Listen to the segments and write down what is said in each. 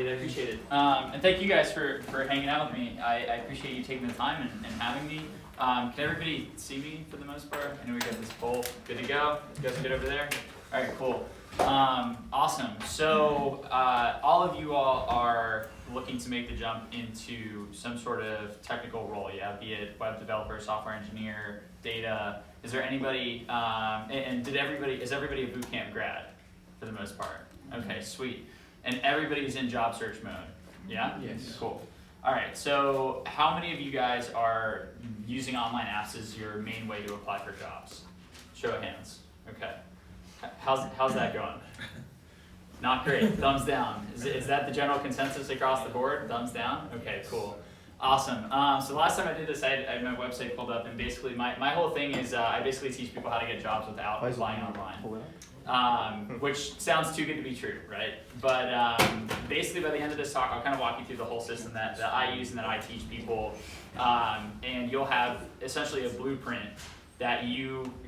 I appreciate it. And thank you guys for hanging out with me. I appreciate you taking the time and having me. Can everybody see me for the most part? I know we got this poll. Good to go? You guys are good over there? All right, cool. Awesome. So all of you all are looking to make the jump into some sort of technical role, yeah, be it web developer, software engineer, data. Is there anybody, is everybody a boot camp grad for the most part? Okay, sweet. And everybody's in job search mode, yeah? Yes. Cool. All right, so how many of you guys are using online apps as your main way to apply for jobs? Show of hands. Okay. How's that going? Not great. Thumbs down. Is that the general consensus across the board? Thumbs down? Okay, cool. Awesome. So the last time I did this, I had my website pulled up, and basically my whole thing is I basically teach people how to get jobs without applying online. Which sounds too good to be true, right? But basically by the end of this talk, I'll kind of walk you through the whole system that I use and that I teach people. And you'll have essentially a blueprint that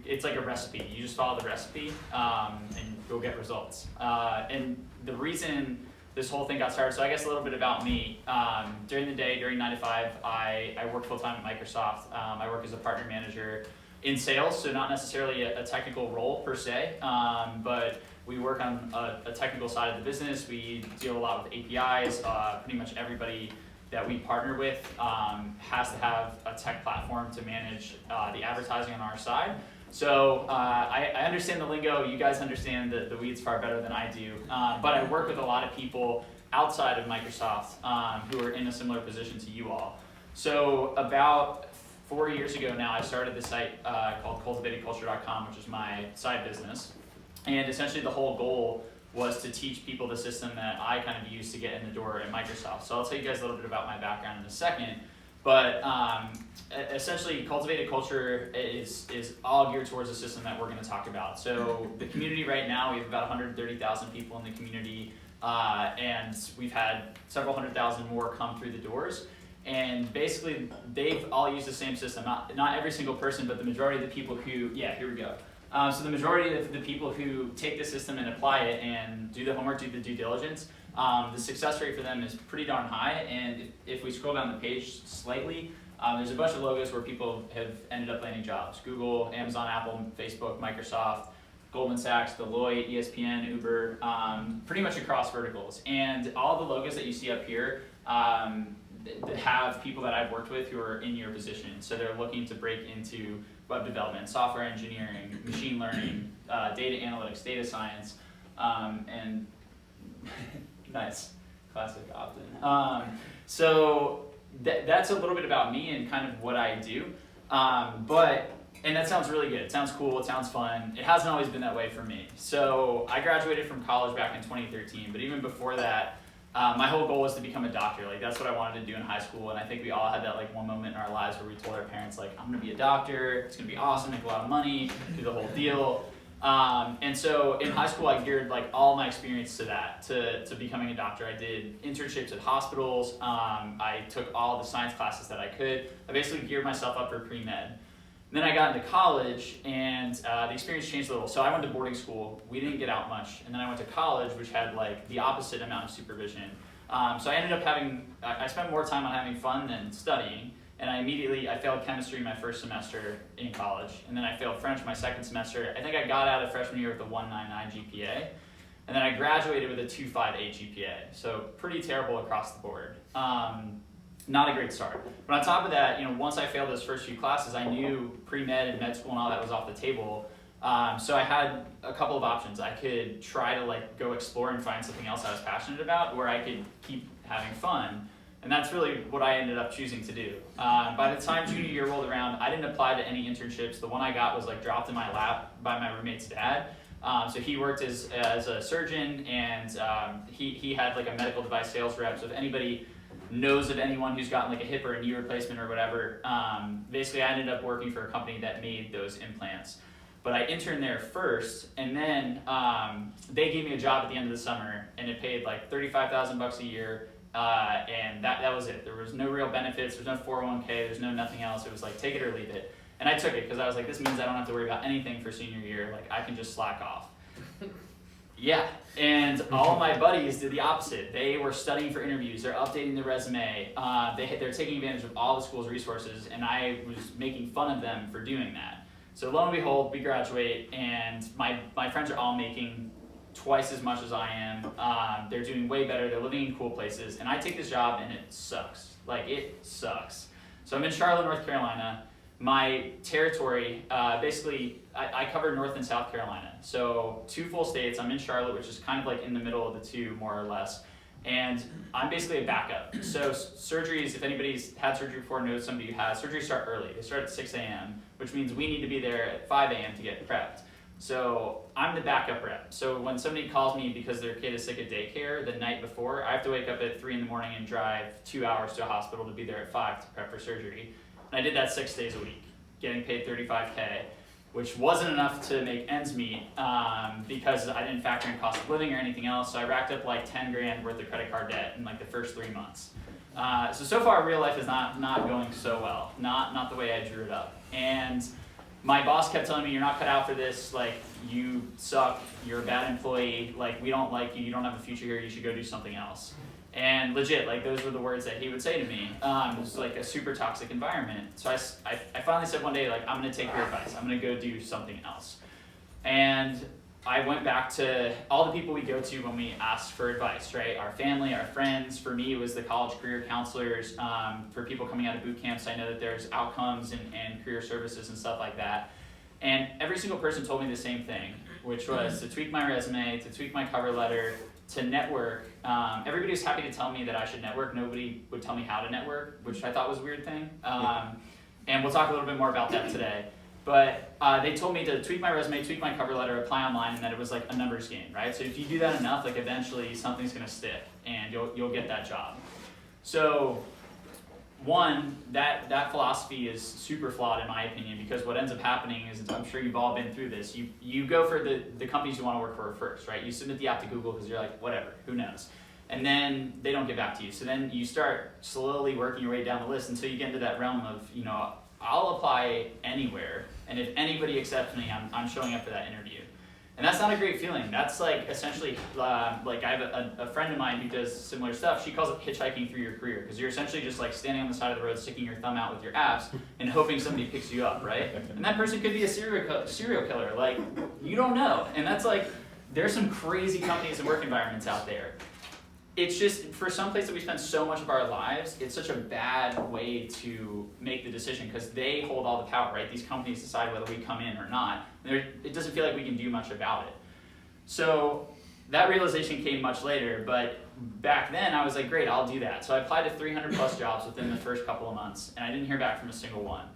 it's like a recipe. You just follow the recipe and you'll get results. And the reason this whole thing got started, so I guess a little bit about me. During the day, during 9 to 5, I work full-time at Microsoft. I work as a partner manager in sales, so not necessarily a technical role per se, but we work on a technical side of the business. We deal a lot with APIs. Pretty much everybody that we partner with has to have a tech platform to manage the advertising on our side. So I understand the lingo. You guys understand the weeds far better than I do. But I work with a lot of people outside of Microsoft who are in a similar position to you all. So about 4 years ago now, I started this site called cultivatedculture.com, which is my side business. And essentially the whole goal was to teach people the system that I kind of used to get in the door at Microsoft. So I'll tell you guys a little bit about my background in a second. But essentially, Cultivated Culture is all geared towards the system that we're going to talk about. So the community right now, we have about 130,000 people in the community, and we've had several 100,000 more come through the doors. And basically, they've all used the same system. Not every single person, but the majority of the people who, yeah, here we go. So the majority of the people who take the system and apply it and do the homework, do the due diligence, the success rate for them is pretty darn high. And if we scroll down the page slightly, there's a bunch of logos where people have ended up landing jobs. Google, Amazon, Apple, Facebook, Microsoft, Goldman Sachs, Deloitte, ESPN, Uber, pretty much across verticals. And all the logos that you see up here have people that I've worked with who are in your position. So they're looking to break into web development, software engineering, machine learning, data analytics, data science, and nice, classic Optin. So that's a little bit about me and kind of what I do. And that sounds really good. It sounds cool. It sounds fun. It hasn't always been that way for me. So I graduated from college back in 2013, but even before that, my whole goal was to become a doctor. Like that's what I wanted to do in high school, and I think we all had that like one moment in our lives where we told our parents like, I'm gonna be a doctor, it's gonna be awesome, make a lot of money, do the whole deal. And so in high school I geared like all my experience to that, to becoming a doctor. I did internships at hospitals, I took all the science classes that I could. I basically geared myself up for pre-med. Then I got into college, and the experience changed a little. So I went to boarding school. We didn't get out much. And then I went to college, which had like the opposite amount of supervision. So I ended up I spent more time on having fun than studying. And I failed chemistry my first semester in college. And then I failed French my second semester. I think I got out of freshman year with a 1.99 GPA. And then I graduated with a 2.58 GPA. So pretty terrible across the board. Not a great start. But on top of that, once I failed those first few classes, I knew pre-med and med school and all that was off the table. So I had a couple of options. I could try to like go explore and find something else I was passionate about, or I could keep having fun. And that's really what I ended up choosing to do. By the time junior year rolled around, I didn't apply to any internships. The one I got was like dropped in my lap by my roommate's dad. So he worked as a surgeon, and he had like a medical device sales rep. So if anybody knows of anyone who's gotten like a hip or a knee replacement or whatever, basically I ended up working for a company that made those implants. But I interned there first, and then they gave me a job at the end of the summer, and it paid like $35,000 a year, and that was it. There was no real benefits, there's no 401k, there's no nothing else. It was like take it or leave it. And I took it because I was like, this means I don't have to worry about anything for senior year. Like I can just slack off. Yeah, and all of my buddies did the opposite. They were studying for interviews, they're updating their resume, they're taking advantage of all the school's resources, and I was making fun of them for doing that. So lo and behold, we graduate, and my friends are all making twice as much as I am. They're doing way better, they're living in cool places, and I take this job and it sucks. Like, it sucks. So I'm in Charlotte, North Carolina. My territory, basically, I cover North and South Carolina. So 2 full states. I'm in Charlotte, which is kind of like in the middle of the 2, more or less. And I'm basically a backup. So surgeries, if anybody's had surgery before, knows somebody who has, surgeries start early. They start at 6 a.m., which means we need to be there at 5 a.m. to get prepped. So I'm the backup rep. So when somebody calls me because their kid is sick at daycare the night before, I have to wake up at 3 in the morning and drive 2 hours to a hospital to be there at 5 to prep for surgery. And I did that 6 days a week, getting paid $35K, which wasn't enough to make ends meet because I didn't factor in cost of living or anything else. So I racked up like 10 grand worth of credit card debt in like the first 3 months. So far real life is not going so well, not the way I drew it up. And my boss kept telling me, you're not cut out for this, like, you suck, you're a bad employee, like, we don't like you, you don't have a future here, you should go do something else. And legit, like, those were the words that he would say to me. It was like a super toxic environment. So I finally said one day, like, I'm gonna take your advice, I'm gonna go do something else. And I went back to all the people we go to when we ask for advice, right? Our family, our friends. For me, it was the college career counselors. For people coming out of boot camps, I know that there's outcomes and career services and stuff like that. And every single person told me the same thing, which was to tweak my resume, to tweak my cover letter, to network. Everybody was happy to tell me that I should network. Nobody would tell me how to network, which I thought was a weird thing. And we'll talk a little bit more about that today. But they told me to tweak my resume, tweak my cover letter, apply online, and that it was like a numbers game, right? So if you do that enough, like eventually something's gonna stick and you'll get that job. So one, that philosophy is super flawed in my opinion, because what ends up happening is, I'm sure you've all been through this, you go for the companies you wanna work for first, right? You submit the app to Google because you're like, whatever, who knows? And then they don't get back to you. So then you start slowly working your way down the list until you get into that realm of, you know, I'll apply anywhere, and if anybody accepts me, I'm showing up for that interview. And that's not a great feeling. That's like essentially, like I have a friend of mine who does similar stuff. She calls it hitchhiking through your career, because you're essentially just like standing on the side of the road, sticking your thumb out with your apps, and hoping somebody picks you up, right? And that person could be a serial killer. Like, you don't know. And that's like, there's some crazy companies and work environments out there. It's just, for some place that we spend so much of our lives, it's such a bad way to make the decision, because they hold all the power, right? These companies decide whether we come in or not. It doesn't feel like we can do much about it. So that realization came much later, but back then I was like, great, I'll do that. So I applied to 300 plus jobs within the first couple of months, and I didn't hear back from a single one.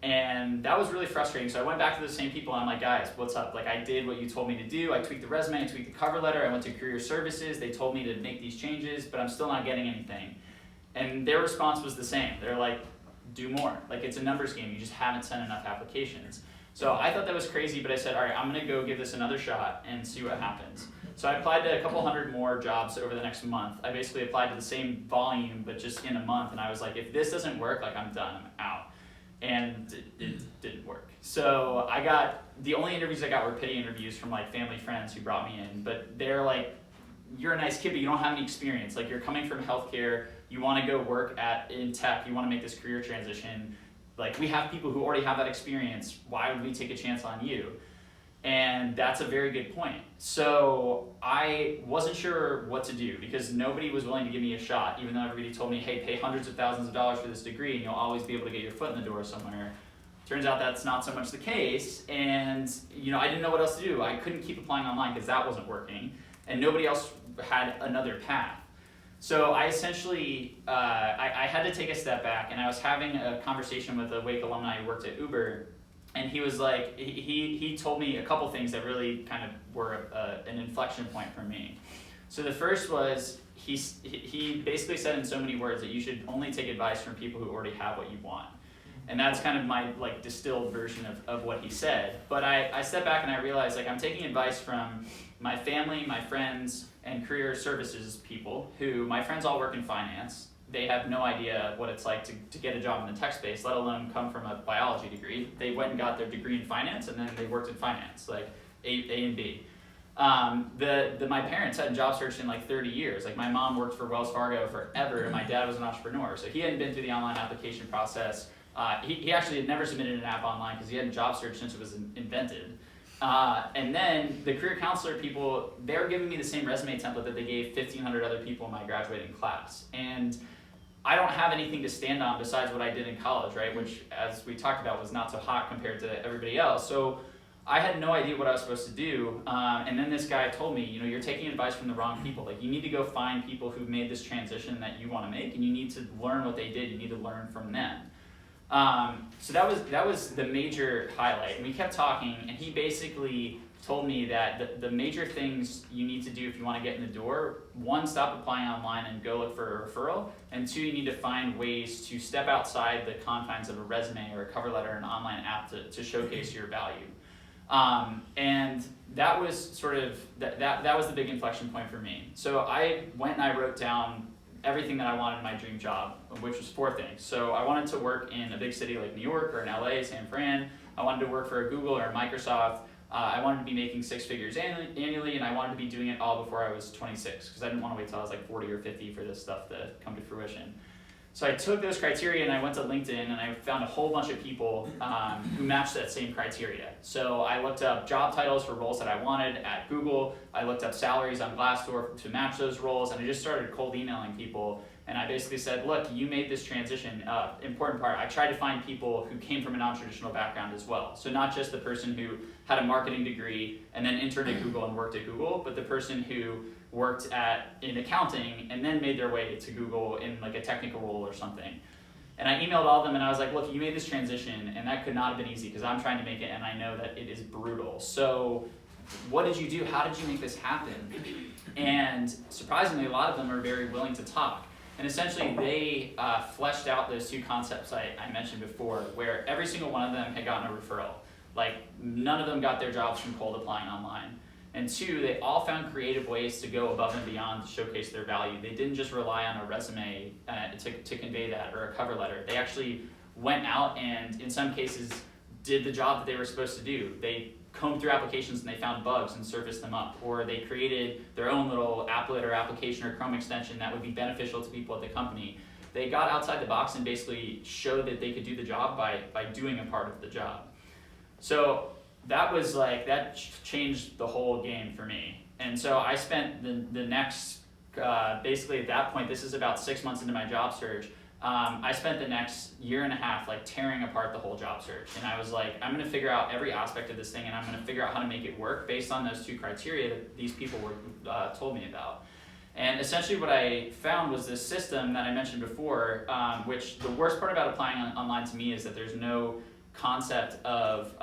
And that was really frustrating. So I went back to the same people and I'm like, guys, what's up? Like, I did what you told me to do. I tweaked the resume, I tweaked the cover letter, I went to career services. They told me to make these changes, but I'm still not getting anything. And their response was the same. They're like, do more. Like, it's a numbers game. You just haven't sent enough applications. So I thought that was crazy, but I said, all right, I'm gonna go give this another shot and see what happens. So I applied to a couple hundred more jobs over the next month. I basically applied to the same volume, but just in a month. And I was like, if this doesn't work, like, I'm done, I'm out. And it didn't work. So the only interviews I got were pity interviews from like family friends who brought me in, but they're like, you're a nice kid, but you don't have any experience. Like, you're coming from healthcare, you wanna go work in tech, you wanna make this career transition. Like, we have people who already have that experience, why would we take a chance on you? And that's a very good point. So I wasn't sure what to do, because nobody was willing to give me a shot, even though everybody told me, hey, pay hundreds of thousands of dollars for this degree and you'll always be able to get your foot in the door somewhere. Turns out that's not so much the case, and you know, I didn't know what else to do. I couldn't keep applying online because that wasn't working, and nobody else had another path. So I essentially, I had to take a step back, and I was having a conversation with a Wake alumni who worked at Uber. And he was like, he told me a couple things that really kind of were an inflection point for me. So the first was, he basically said in so many words that you should only take advice from people who already have what you want. And that's kind of my like distilled version of what he said. But I stepped back and I realized, like, I'm taking advice from my family, my friends, and career services people who, my friends all work in finance. They have no idea what it's like to get a job in the tech space, let alone come from a biology degree. They went and got their degree in finance, and then they worked in finance, like A and B. My parents hadn't job searched in like 30 years. Like my mom worked for Wells Fargo forever, and my dad was an entrepreneur, so he hadn't been through the online application process. He actually had never submitted an app online because he hadn't job searched since it was invented. And then the career counselor people, they're giving me the same resume template that they gave 1,500 other people in my graduating class. And I don't have anything to stand on besides what I did in college, right? Which, as we talked about, was not so hot compared to everybody else. So I had no idea what I was supposed to do. And then this guy told me, you're taking advice from the wrong people. Like, you need to go find people who've made this transition that you want to make, and you need to learn what they did. You need to learn from them. So that was the major highlight. And we kept talking, and he basically told me that the major things you need to do if you want to get in the door, 1, stop applying online and go look for a referral, and 2, you need to find ways to step outside the confines of a resume or a cover letter or an online app to showcase your value. And that was sort of, that was the big inflection point for me. So I went and I wrote down everything that I wanted in my dream job, which was 4 things. So I wanted to work in a big city like New York or in LA, San Fran. I wanted to work for a Google or a Microsoft. I wanted to be making 6 figures annually, and I wanted to be doing it all before I was 26, because I didn't want to wait till I was like 40 or 50 for this stuff to come to fruition. So I took those criteria and I went to LinkedIn and I found a whole bunch of people who matched that same criteria. So I looked up job titles for roles that I wanted at Google. I looked up salaries on Glassdoor to match those roles, and I just started cold emailing people. And I basically said, look, you made this transition. Important part, I tried to find people who came from a non-traditional background as well. So not just the person who had a marketing degree and then interned at Google and worked at Google, but the person who worked in accounting and then made their way to Google in like a technical role or something. And I emailed all of them and I was like, look, you made this transition and that could not have been easy because I'm trying to make it and I know that it is brutal. So what did you do? How did you make this happen? And surprisingly, a lot of them are very willing to talk. And essentially they fleshed out those 2 concepts I mentioned before, where every single one of them had gotten a referral. Like none of them got their jobs from cold applying online. And 2, they all found creative ways to go above and beyond to showcase their value. They didn't just rely on a resume to convey that or a cover letter. They actually went out and in some cases did the job that they were supposed to do. They combed through applications and they found bugs and surfaced them up, or they created their own little applet or application or Chrome extension that would be beneficial to people at the company. They got outside the box and basically showed that they could do the job by doing a part of the job. So that changed the whole game for me. And so I spent the next, basically at that point, this is about 6 months into my job search, I spent the next 1.5 years like tearing apart the whole job search. And I was like, I'm gonna figure out every aspect of this thing and I'm gonna figure out how to make it work based on those 2 criteria that these people told me about. And essentially what I found was this system that I mentioned before, which the worst part about applying online to me is that there's no concept of,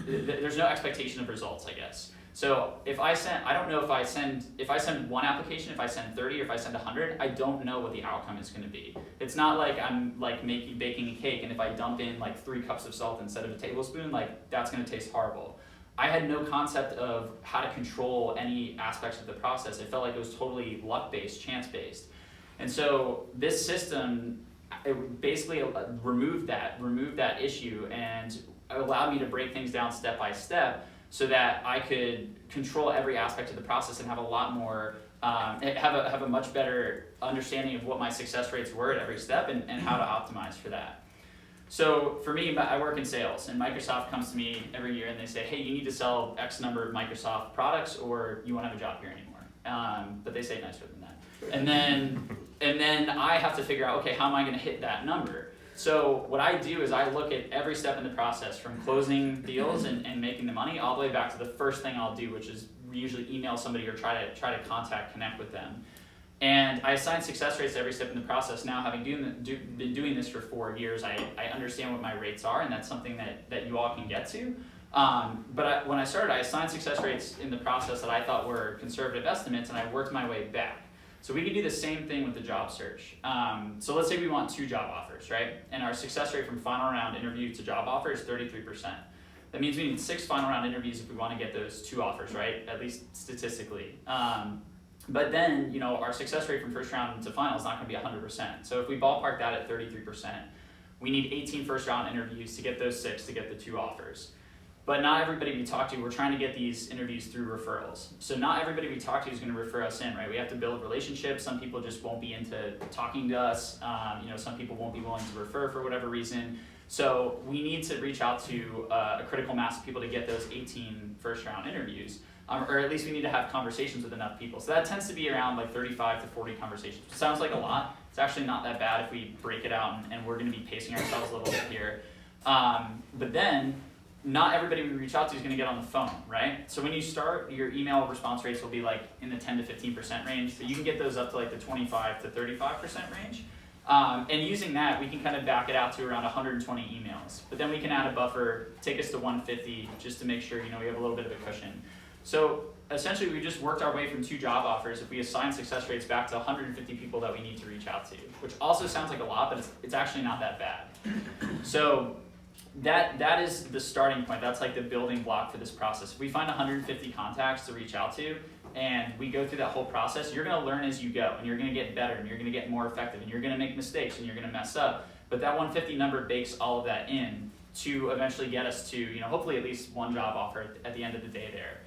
there's no expectation of results, I guess. So if I send, I don't know if I send 1 application, if I send 30 or if I send 100, I don't know what the outcome is gonna be. It's not like I'm like baking a cake and if I dump in like 3 cups of salt instead of a tablespoon, like that's gonna taste horrible. I had no concept of how to control any aspects of the process. It felt like it was totally luck-based, chance-based. And so this system, it basically removed that issue and allowed me to break things down step by step so that I could control every aspect of the process and have a lot more, have a much better understanding of what my success rates were at every step and how to optimize for that. So for me, I work in sales, and Microsoft comes to me every year and they say, hey, you need to sell X number of Microsoft products or you won't have a job here anymore. But they say it nicer than that. And then I have to figure out, okay, how am I gonna hit that number? So what I do is I look at every step in the process from closing deals and making the money all the way back to the first thing I'll do, which is usually email somebody or try to connect with them. And I assign success rates to every step in the process. Now, having been doing this for 4 years, I understand what my rates are, and that's something that you all can get to. But when I started, I assigned success rates in the process that I thought were conservative estimates, and I worked my way back. So we can do the same thing with the job search. So let's say we want 2 job offers, right? And our success rate from final round interview to job offer is 33%. That means we need 6 final round interviews if we want to get those 2 offers, right? At least statistically. But then, our success rate from first round to final is not going to be 100%. So if we ballpark that at 33%, we need 18 first round interviews to get those 6 to get the 2 offers. but not everybody we talk to, we're trying to get these interviews through referrals. So not everybody we talk to is going to refer us in, right? We have to build relationships. Some people just won't be into talking to us. Some people won't be willing to refer for whatever reason. So we need to reach out to a critical mass of people to get those 18 first-round interviews. Or at least we need to have conversations with enough people. So that tends to be around like 35 to 40 conversations. Sounds like a lot. It's actually not that bad if we break it out, and we're going to be pacing ourselves a little bit here. But then, not everybody we reach out to is going to get on the phone, right? So when you start, your email response rates will be like in the 10 to 15% range. So you can get those up to like the 25 to 35% range. And using that, we can kind of back it out to around 120 emails. But then we can add a buffer, take us to 150, just to make sure we have a little bit of a cushion. So essentially, we just worked our way from 2 job offers. If we assign success rates back to 150 people that we need to reach out to, which also sounds like a lot, but it's actually not that bad. So that is the starting point. That's like the building block for this process. If we find 150 contacts to reach out to, and we go through that whole process, you're going to learn as you go, and you're going to get better, and you're going to get more effective, and you're going to make mistakes, and you're going to mess up. But that 150 number bakes all of that in to eventually get us to, hopefully at least 1 job offer at the end of the day there.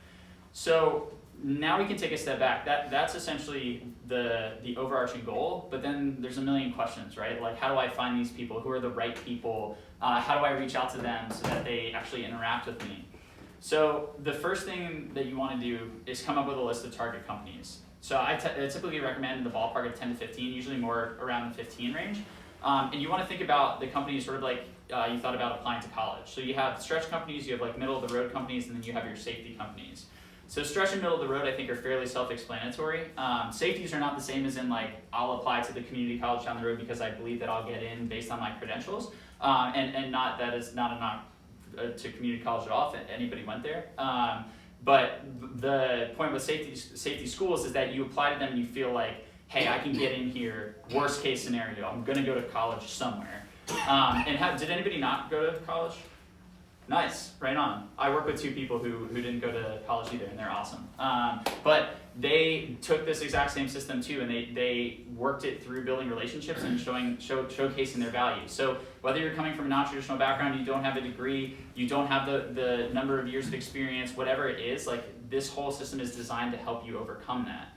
So now we can take a step back. That's essentially the overarching goal, but then there's a million questions, right? Like, how do I find these people? Who are the right people? How do I reach out to them so that they actually interact with me? So the first thing that you want to do is come up with a list of target companies. So I typically recommend in the ballpark of 10 to 15, usually more around the 15 range. And you want to think about the companies sort of like you thought about applying to college. So you have stretch companies, you have like middle of the road companies, and then you have your safety companies. So stretch and middle of the road, I think, are fairly self-explanatory. Safeties are not the same as in like, I'll apply to the community college down the road because I believe that I'll get in based on my credentials. And not that is not a knock to community college at all if anybody went there. But the point with safety schools is that you apply to them and you feel like, hey, I can get in here, worst case scenario, I'm gonna go to college somewhere. Did anybody not go to college? Nice, right on. I work with 2 people who didn't go to college either, and they're awesome. But they took this exact same system too, and they worked it through building relationships and showcasing their value. So whether you're coming from a non-traditional background, you don't have a degree, you don't have the number of years of experience, whatever it is, like this whole system is designed to help you overcome that.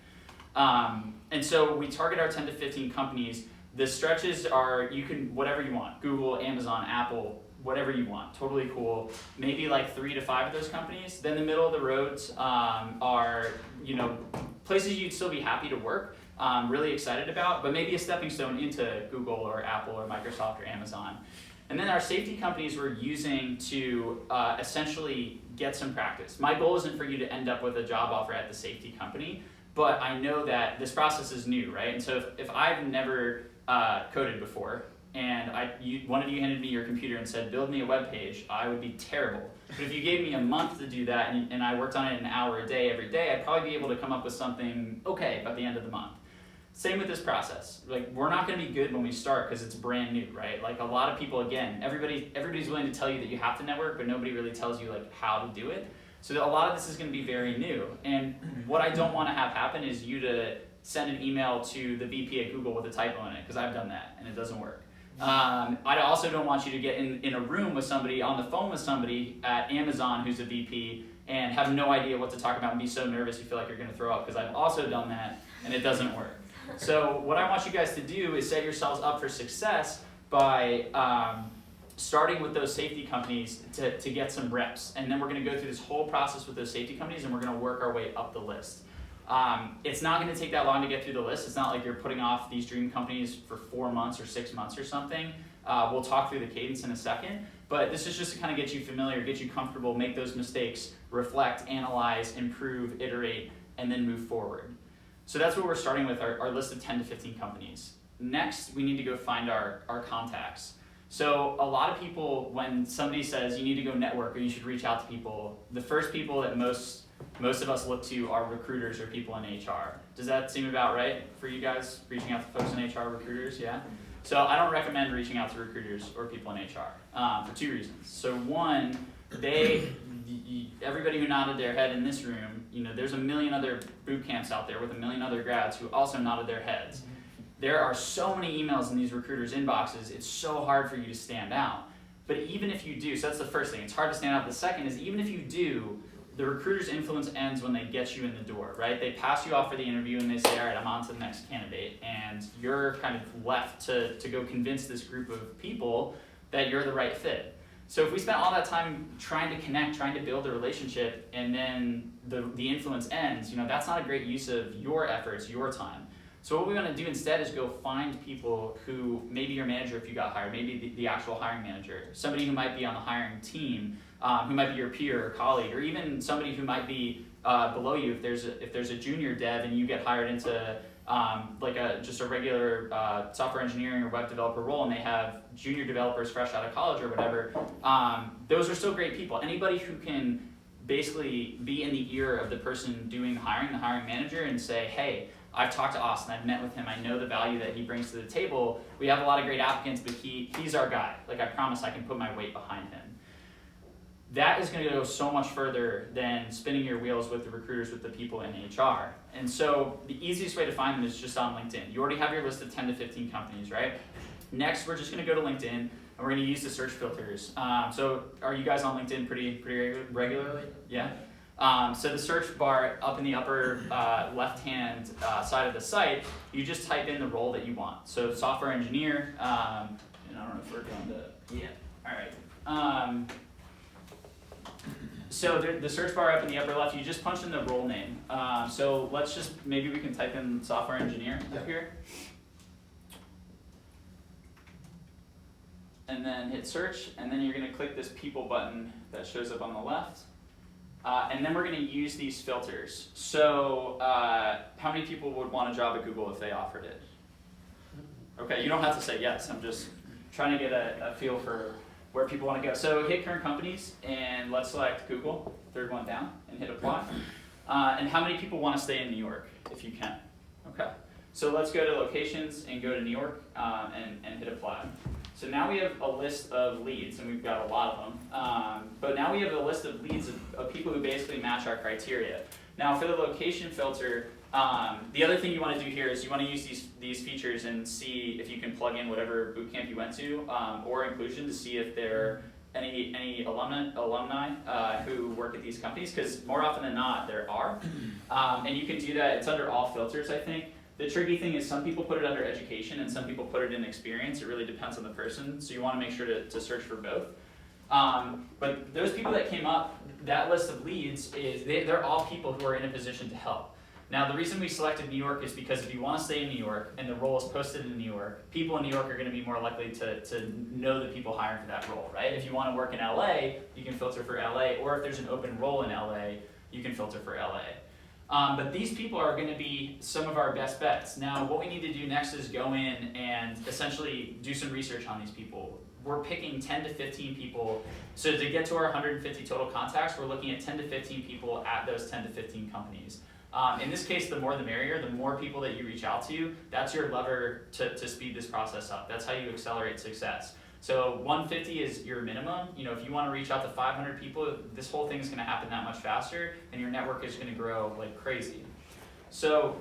And so we target our 10 to 15 companies. The stretches are, you can, whatever you want, Google, Amazon, Apple, whatever you want, totally cool. Maybe like 3 to 5 of those companies. Then the middle of the roads are, places you'd still be happy to work, really excited about, but maybe a stepping stone into Google or Apple or Microsoft or Amazon. And then our safety companies we're using to essentially get some practice. My goal isn't for you to end up with a job offer at the safety company, but I know that this process is new, right? And so if I've never coded before, and one of you handed me your computer and said, build me a web page, I would be terrible. But if you gave me a month to do that and I worked on it an hour a day every day, I'd probably be able to come up with something okay by the end of the month. Same with this process. Like, we're not going to be good when we start because it's brand new, right? Like, a lot of people, again, everybody's willing to tell you that you have to network, but nobody really tells you like how to do it. So a lot of this is going to be very new. And what I don't want to have happen is you to send an email to the VP at Google with a typo in it, because I've done that and it doesn't work. I also don't want you to get in a room with somebody, on the phone with somebody at Amazon who's a VP and have no idea what to talk about and be so nervous you feel like you're going to throw up, because I've also done that and it doesn't work. So what I want you guys to do is set yourselves up for success by starting with those safety companies to get some reps. And then we're going to go through this whole process with those safety companies and we're going to work our way up the list. It's not going to take that long to get through the list. It's not like you're putting off these dream companies for 4 months or 6 months or something. We'll talk through the cadence in a second, but this is just to kind of get you familiar, get you comfortable, make those mistakes, reflect, analyze, improve, iterate, and then move forward. So that's what we're starting with, our list of 10 to 15 companies. Next, we need to go find our contacts. So a lot of people, when somebody says you need to go network or you should reach out to people, the first people that most of us look to are recruiters or people in HR. Does that seem about right for you guys, reaching out to folks in HR, recruiters, yeah? So I don't recommend reaching out to recruiters or people in HR for 2 reasons. So one, everybody who nodded their head in this room, there's a million other boot camps out there with a million other grads who also nodded their heads. There are so many emails in these recruiters' inboxes, it's so hard for you to stand out. But even if you do, so that's the first thing, it's hard to stand out. The second is even if you do, the recruiter's influence ends when they get you in the door, right? They pass you off for the interview and they say, all right, I'm on to the next candidate. And you're kind of left to go convince this group of people that you're the right fit. So if we spent all that time trying to connect, trying to build a relationship, and then the influence ends, that's not a great use of your efforts, your time. So what we want to do instead is go find people who, maybe your manager if you got hired, maybe the actual hiring manager, somebody who might be on the hiring team, who might be your peer or colleague, or even somebody who might be below you if there's a junior dev and you get hired into just a regular software engineering or web developer role, and they have junior developers fresh out of college or whatever. Those are still great people. Anybody who can basically be in the ear of the person doing the hiring manager, and say, hey, I've talked to Austin, I've met with him, I know the value that he brings to the table. We have a lot of great applicants, but he's our guy. Like, I promise I can put my weight behind him. That is going to go so much further than spinning your wheels with the recruiters, with the people in HR. And so the easiest way to find them is just on LinkedIn. You already have your list of 10 to 15 companies, right? Next, we're just going to go to LinkedIn, and we're going to use the search filters. So are you guys on LinkedIn pretty regularly? Yeah? So the search bar up in the upper left-hand side of the site, you just type in the role that you want. So software engineer, and I don't know if we're going to, yeah, all right. So the search bar up in the upper left, you just punch in the role name. So let's just, maybe we can type in software engineer up here. And then hit search, and then you're going to click this people button that shows up on the left. And then we're going to use these filters. So how many people would want a job at Google if they offered it? Okay, you don't have to say yes. I'm just trying to get a feel for where people want to go. So hit current companies, and let's select Google, third one down, and hit apply. And how many people want to stay in New York, if you can? Okay, so let's go to locations and go to New York and hit apply. So now we have a list of leads, and we've got a lot of them. But now we have a list of leads of people who basically match our criteria. Now for the location filter, the other thing you want to do here is you want to use these features and see if you can plug in whatever bootcamp you went to, or inclusion, to see if there are any alumni who work at these companies, because more often than not there are. And you can do that, it's under all filters, I think. The tricky thing is some people put it under education and some people put it in experience. It really depends on the person, so you want to make sure to search for both. But those people that came up, that list of leads, they're all people who are in a position to help. Now the reason we selected New York is because if you want to stay in New York and the role is posted in New York, people in New York are going to be more likely to know the people hiring for that role, right? If you want to work in LA, you can filter for LA, or if there's an open role in LA, you can filter for LA. But these people are going to be some of our best bets. Now, what we need to do next is go in and essentially do some research on these people. We're picking 10 to 15 people. So to get to our 150 total contacts, we're looking at 10 to 15 people at those 10 to 15 companies. In this case, the more the merrier. The more people that you reach out to, that's your lever to speed this process up. That's how you accelerate success. So 150 is your minimum. If you want to reach out to 500 people, this whole thing's going to happen that much faster, and your network is going to grow like crazy. So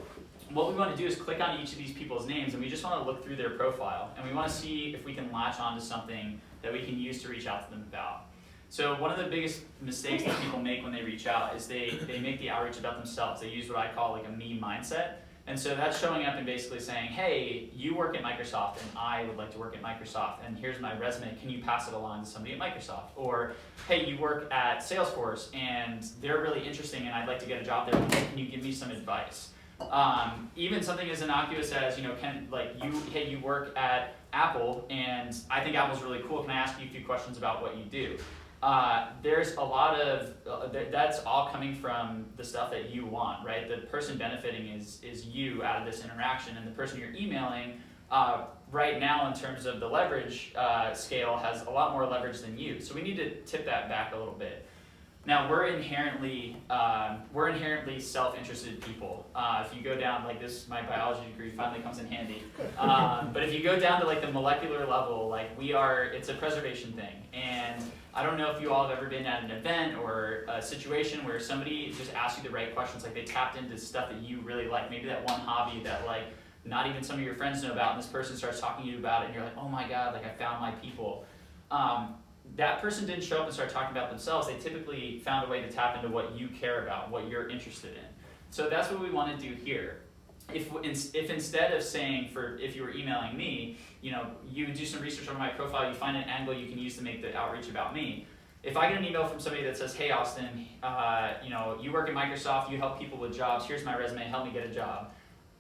what we want to do is click on each of these people's names, and we just want to look through their profile, and we want to see if we can latch onto something that we can use to reach out to them about. So one of the biggest mistakes that people make when they reach out is they make the outreach about themselves. They use what I call like a me mindset. And so that's showing up and basically saying, hey, you work at Microsoft and I would like to work at Microsoft, and here's my resume, can you pass it along to somebody at Microsoft? Or, hey, you work at Salesforce and they're really interesting and I'd like to get a job there, can you give me some advice? Even something as innocuous as, you work at Apple and I think Apple's really cool, can I ask you a few questions about what you do? There's a lot of, that's all coming from the stuff that you want, right? The person benefiting is you out of this interaction, and the person you're emailing right now in terms of the leverage scale has a lot more leverage than you. So we need to tip that back a little bit. Now we're inherently self-interested people. If you go down like this, my biology degree finally comes in handy. But if you go down to like the molecular level, like it's a preservation thing. And I don't know if you all have ever been at an event or a situation where somebody just asked you the right questions, like they tapped into stuff that you really like, maybe that one hobby that like not even some of your friends know about, and this person starts talking to you about it, and you're like, oh my God, like I found my people. that person didn't show up and start talking about themselves. They typically found a way to tap into what you care about, what you're interested in. So that's what we want to do here. If instead of saying, if you were emailing me, you do some research on my profile, you find an angle you can use to make the outreach about me. If I get an email from somebody that says, hey Austin, you work at Microsoft, you help people with jobs, here's my resume, help me get a job,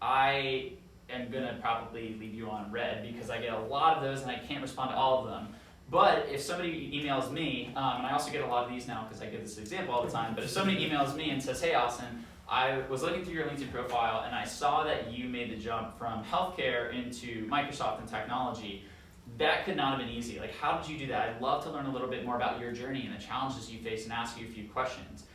I am gonna probably leave you on red because I get a lot of those and I can't respond to all of them. But if somebody emails me, and I also get a lot of these now because I give this example all the time, but if somebody emails me and says, hey Austin, I was looking through your LinkedIn profile and I saw that you made the jump from healthcare into Microsoft and technology. That could not have been easy. Like, how did you do that? I'd love to learn a little bit more about your journey and the challenges you face and ask you a few questions.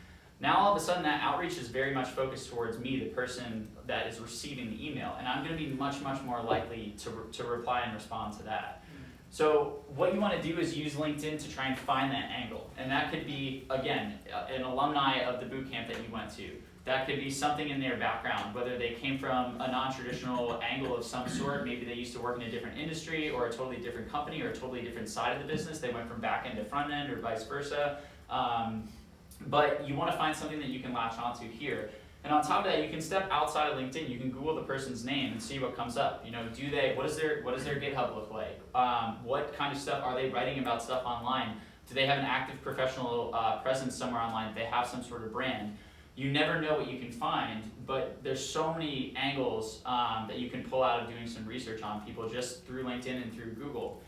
Now, all of a sudden, that outreach is very much focused towards me, the person that is receiving the email, and I'm going to be much, much more likely to reply and respond to that. So what you want to do is use LinkedIn to try and find that angle. And that could be, again, an alumni of the boot camp that you went to. That could be something in their background, whether they came from a non-traditional angle of some sort. Maybe they used to work in a different industry or a totally different company or a totally different side of the business. They went from back end to front end or vice versa. But you want to find something that you can latch onto here. And on top of that, you can step outside of LinkedIn. You can Google the person's name and see what comes up. What does their GitHub look like? What kind of stuff are they writing about stuff online? Do they have an active professional presence somewhere online? Do they have some sort of brand? You never know what you can find, but there's so many angles that you can pull out of doing some research on people just through LinkedIn and through Google.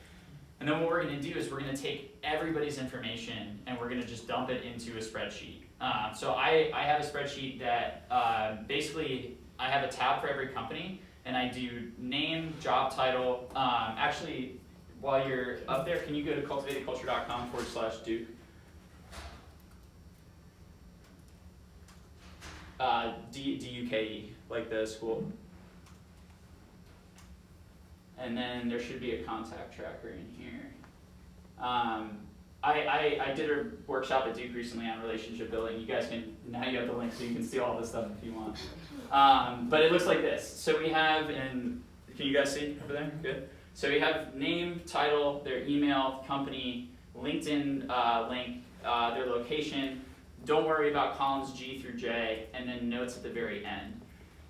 And then what we're going to do is we're going to take everybody's information and we're going to just dump it into a spreadsheet. So I have a spreadsheet that basically I have a tab for every company, and I do name, job title. Actually, while you're up there, can you go to cultivatedculture.com/Duke? D-U-K-E, like the school. And then there should be a contact tracker in here. I did a workshop at Duke recently on relationship building. You guys now you have the link so you can see all this stuff if you want. But it looks like this. So we have, can you guys see over there? Good. So we have name, title, their email, company, LinkedIn link, their location. Don't worry about columns G through J, and then notes at the very end.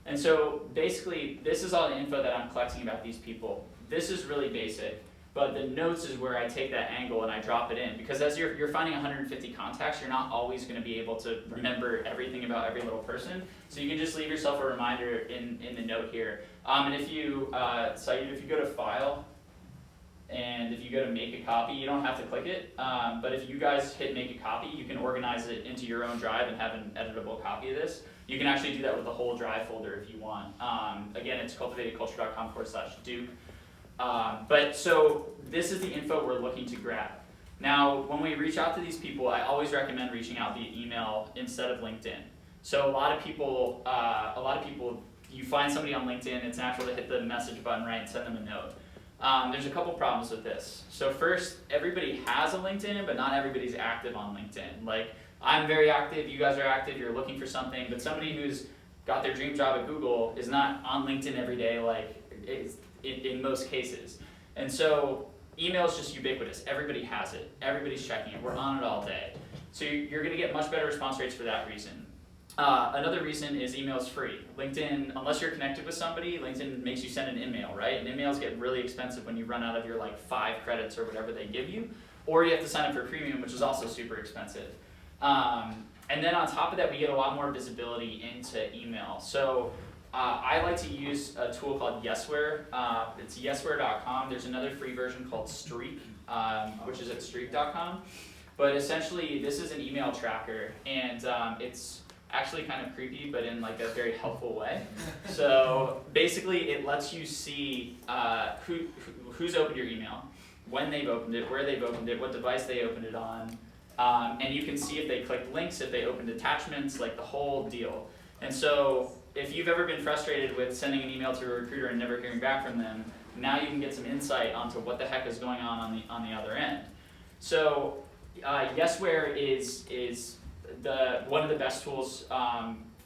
And so basically, this is all the info that I'm collecting about these people. This is really basic, but the notes is where I take that angle and I drop it in. Because as you're finding 150 contacts, you're not always going to be able to remember everything about every little person. So you can just leave yourself a reminder in the note here. And if you, if you go to File, and if you go to make a copy, you don't have to click it, but if you guys hit make a copy, you can organize it into your own drive and have an editable copy of this. You can actually do that with the whole drive folder if you want. Again, it's cultivatedculture.com/Duke. But so this is the info we're looking to grab. Now, when we reach out to these people, I always recommend reaching out via email instead of LinkedIn. So a lot of people, you find somebody on LinkedIn, it's natural to hit the message button, right, and send them a note. There's a couple problems with this. So first, everybody has a LinkedIn, but not everybody's active on LinkedIn. Like, I'm very active, you guys are active, you're looking for something, but somebody who's got their dream job at Google is not on LinkedIn every day, like in most cases. And so email is just ubiquitous. Everybody has it. Everybody's checking it. We're on it all day. So you're going to get much better response rates for that reason. Another reason is email is free. LinkedIn, unless you're connected with somebody, LinkedIn makes you send an email, right? And emails get really expensive when you run out of your 5 credits or whatever they give you, or you have to sign up for premium, which is also super expensive. And then on top of that, we get a lot more visibility into email. So I like to use a tool called Yesware. It's yesware.com. There's another free version called Streak, which is at streak.com. But essentially, this is an email tracker, and it's actually kind of creepy, but in a very helpful way. So basically, it lets you see who's opened your email, when they've opened it, where they've opened it, what device they opened it on, and you can see if they clicked links, if they opened attachments, the whole deal. And so if you've ever been frustrated with sending an email to a recruiter and never hearing back from them, now you can get some insight onto what the heck is going on the other end. So Yesware is one of the best tools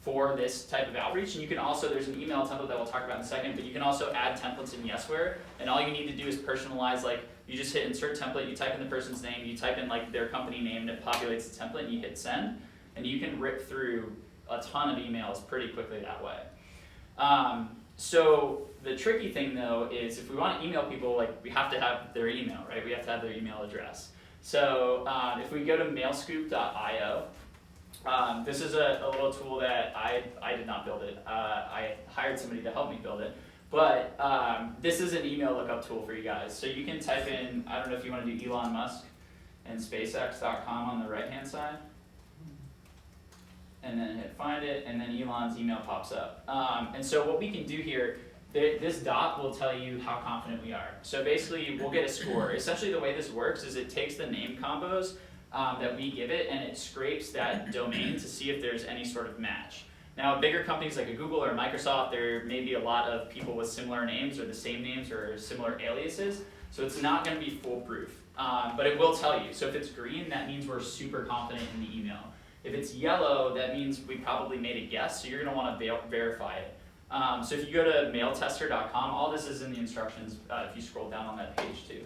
for this type of outreach. And you can also, there's an email template that we'll talk about in a second, but you can also add templates in Yesware, and all you need to do is personalize, like, you just hit insert template, you type in the person's name, you type in like their company name, and it populates the template, and you hit send, and you can rip through a ton of emails pretty quickly that way. So the tricky thing though is if we want to email people, like, we have to have their email, right? We have to have their email address. So if we go to mailscoop.io, this is a little tool that I did not build it. I hired somebody to help me build it. But this is an email lookup tool for you guys. So you can type in, I don't know if you want to do Elon Musk and SpaceX.com on the right-hand side. And then hit find it, and then Elon's email pops up. And so what we can do here, this dot will tell you how confident we are. So basically, we'll get a score. Essentially, the way this works is it takes the name combos that we give it, and it scrapes that domain to see if there's any sort of match. Now, bigger companies like a Google or a Microsoft, there may be a lot of people with similar names or the same names or similar aliases, so it's not going to be foolproof. But it will tell you. So if it's green, that means we're super confident in the email. If it's yellow, that means we probably made a guess, so you're going to want to verify it. So if you go to mailtester.com, all this is in the instructions if you scroll down on that page too.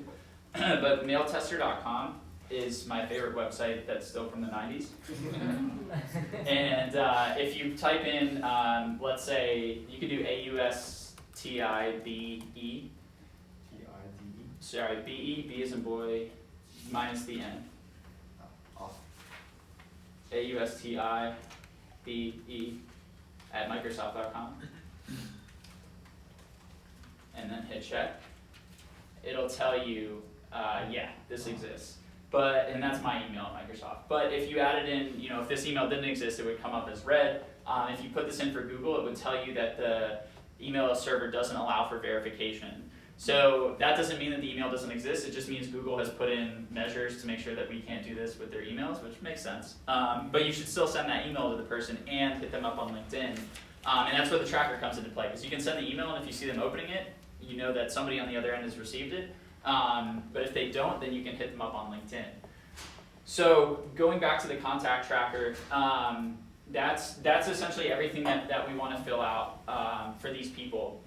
But mailtester.com is my favorite website that's still from the 90s. And if you type in, let's say, you could do AUSTIBE. Sorry, BE, B as in boy, minus the N. AUSTIBE at Microsoft.com. And then hit check. It'll tell you, yeah, this exists. And that's my email at Microsoft. But if you added in, if this email didn't exist, it would come up as red. If you put this in for Google, it would tell you that the email server doesn't allow for verification. So that doesn't mean that the email doesn't exist. It just means Google has put in measures to make sure that we can't do this with their emails, which makes sense. But you should still send that email to the person and hit them up on LinkedIn. And that's where the tracker comes into play, because you can send the email, and if you see them opening it, you know that somebody on the other end has received it. But if they don't, then you can hit them up on LinkedIn. So going back to the contact tracker, that's essentially everything that we want to fill out for these people.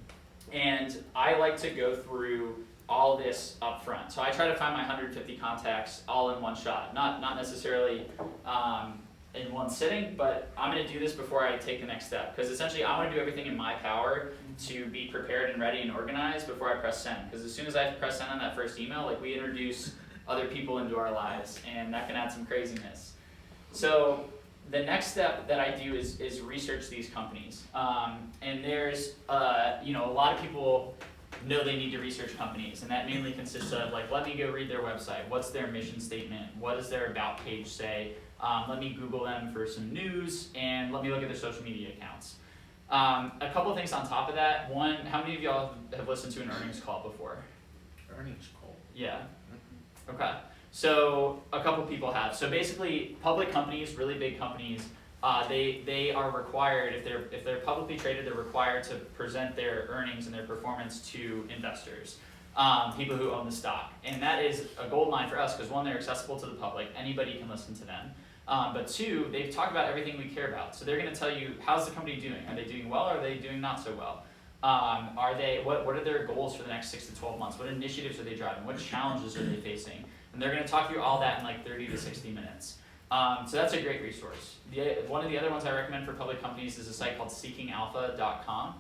And I like to go through all this up front. So I try to find my 150 contacts all in one shot, not necessarily in one sitting, but I'm going to do this before I take the next step, because essentially I want to do everything in my power to be prepared and ready and organized before I press send. Because as soon as I press send on that first email, like, we introduce other people into our lives, and that can add some craziness. So the next step that I do is research these companies. And there's, a lot of people know they need to research companies, and that mainly consists of, like, let me go read their website. What's their mission statement? What does their about page say? Let me Google them for some news, and let me look at their social media accounts. A couple things on top of that. One, how many of y'all have listened to an earnings call before? Earnings call? Yeah. Okay. So a couple people have. So basically, public companies, really big companies, they are required, if they're publicly traded, they're required to present their earnings and their performance to investors, people who own the stock. And that is a gold mine for us, because one, they're accessible to the public, anybody can listen to them. But two, they talk about everything we care about. So they're going to tell you, how's the company doing? Are they doing well, or are they doing not so well? What are their goals for the next 6 to 12 months? What initiatives are they driving? What challenges are they facing? And they're going to talk through all that in like 30 to 60 minutes. So that's a great resource. One of the other ones I recommend for public companies is a site called seekingalpha.com.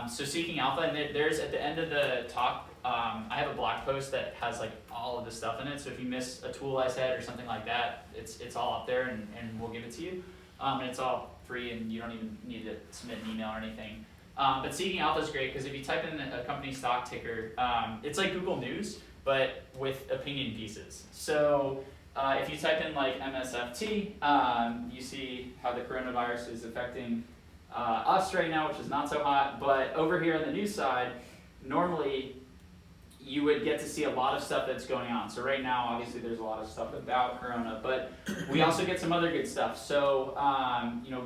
So Seeking Alpha, and there's at the end of the talk, I have a blog post that has like all of the stuff in it. So if you miss a tool I said or something like that, it's all up there, and we'll give it to you. And it's all free, and you don't even need to submit an email or anything. But Seeking Alpha is great, because if you type in a company stock ticker, it's like Google News, but with opinion pieces. So if you type in like MSFT, you see how the coronavirus is affecting us right now, which is not so hot. But over here on the news side, normally you would get to see a lot of stuff that's going on. So right now, obviously, there's a lot of stuff about Corona, but we also get some other good stuff. So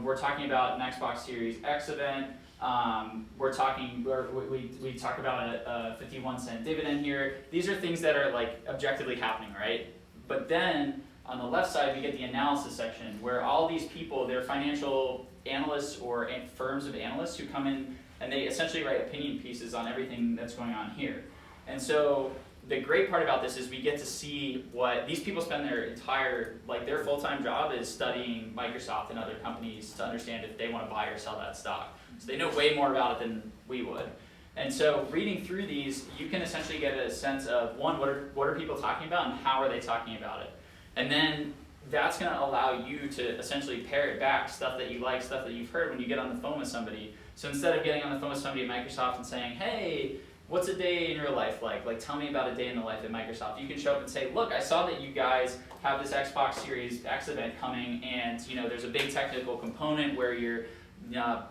we're talking about an Xbox Series X event. We talk about a 51-cent dividend here. These are things that are like objectively happening, right? But then on the left side, we get the analysis section, where all these people, their financial analysts or firms of analysts who come in and they essentially write opinion pieces on everything that's going on here. And so the great part about this is we get to see what these people spend their entire, like their full-time job is studying Microsoft and other companies to understand if they want to buy or sell that stock. So they know way more about it than we would. And so reading through these, you can essentially get a sense of, one, what are people talking about and how are they talking about it? And then that's going to allow you to essentially parrot back stuff that you like, stuff that you've heard when you get on the phone with somebody. So instead of getting on the phone with somebody at Microsoft and saying, hey, what's a day in your life like? Like, tell me about a day in the life at Microsoft. You can show up and say, look, I saw that you guys have this Xbox Series X event coming, and there's a big technical component where you're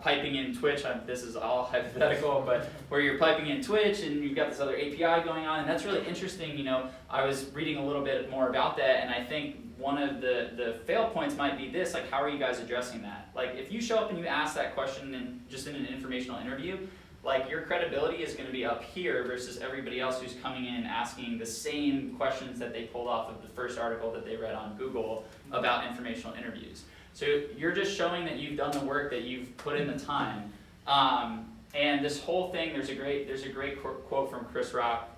piping in Twitch. This is all hypothetical, but where you're piping in Twitch, and you've got this other API going on, and that's really interesting. I was reading a little bit more about that, and I think one of the fail points might be this, like, how are you guys addressing that? Like, if you show up and you ask that question just in an informational interview, like, your credibility is going to be up here versus everybody else who's coming in asking the same questions that they pulled off of the first article that they read on Google about informational interviews. So you're just showing that you've done the work, that you've put in the time. And this whole thing, there's a great quote from Chris Rock,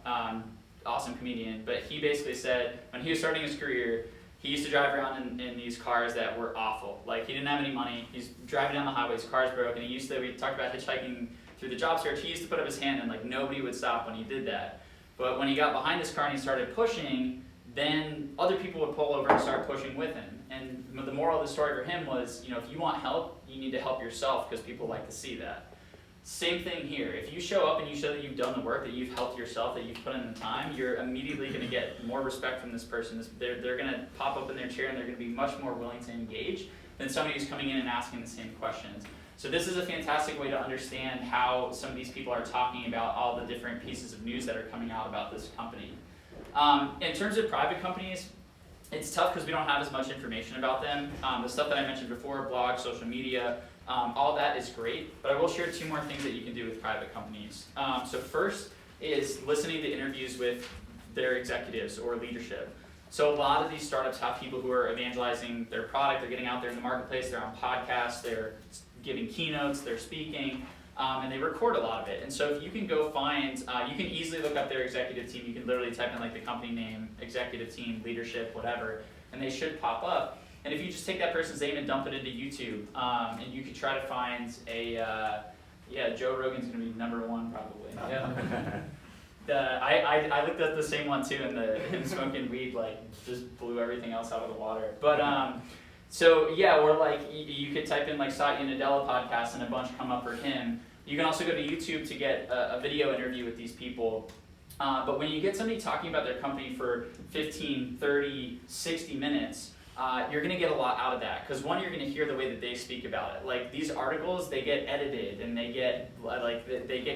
awesome comedian, but he basically said when he was starting his career, he used to drive around in these cars that were awful. Like, he didn't have any money, he's driving down the highway, his car's broke, and we talked about hitchhiking through the job search, he used to put up his hand and like nobody would stop when he did that. But when he got behind his car and he started pushing, then other people would pull over and start pushing with him. And the moral of the story for him was, if you want help, you need to help yourself because people like to see that. Same thing here. If you show up and you show that you've done the work, that you've helped yourself, that you've put in the time, you're immediately going to get more respect from this person. They're going to pop up in their chair and they're going to be much more willing to engage than somebody who's coming in and asking the same questions. So this is a fantastic way to understand how some of these people are talking about all the different pieces of news that are coming out about this company. In terms of private companies, it's tough because we don't have as much information about them. The stuff that I mentioned before, blog, social media, all that is great, but I will share 2 more things that you can do with private companies. So first is listening to interviews with their executives or leadership. So a lot of these startups have people who are evangelizing their product, they're getting out there in the marketplace, they're on podcasts, they're giving keynotes, they're speaking, and they record a lot of it. And so if you can go find, you can easily look up their executive team, you can literally type in like the company name, executive team, leadership, whatever, and they should pop up. And if you just take that person's name and dump it into YouTube, and you could try to find Joe Rogan's gonna be #1 probably. Yeah. I looked at the same one too, and him smoking weed like just blew everything else out of the water. But so yeah, or like you could type in like Satya Nadella podcast and a bunch come up for him. You can also go to YouTube to get a video interview with these people. But when you get somebody talking about their company for 15, 30, 60 minutes, you're going to get a lot out of that. Because one, you're going to hear the way that they speak about it. Like these articles, they get edited and they get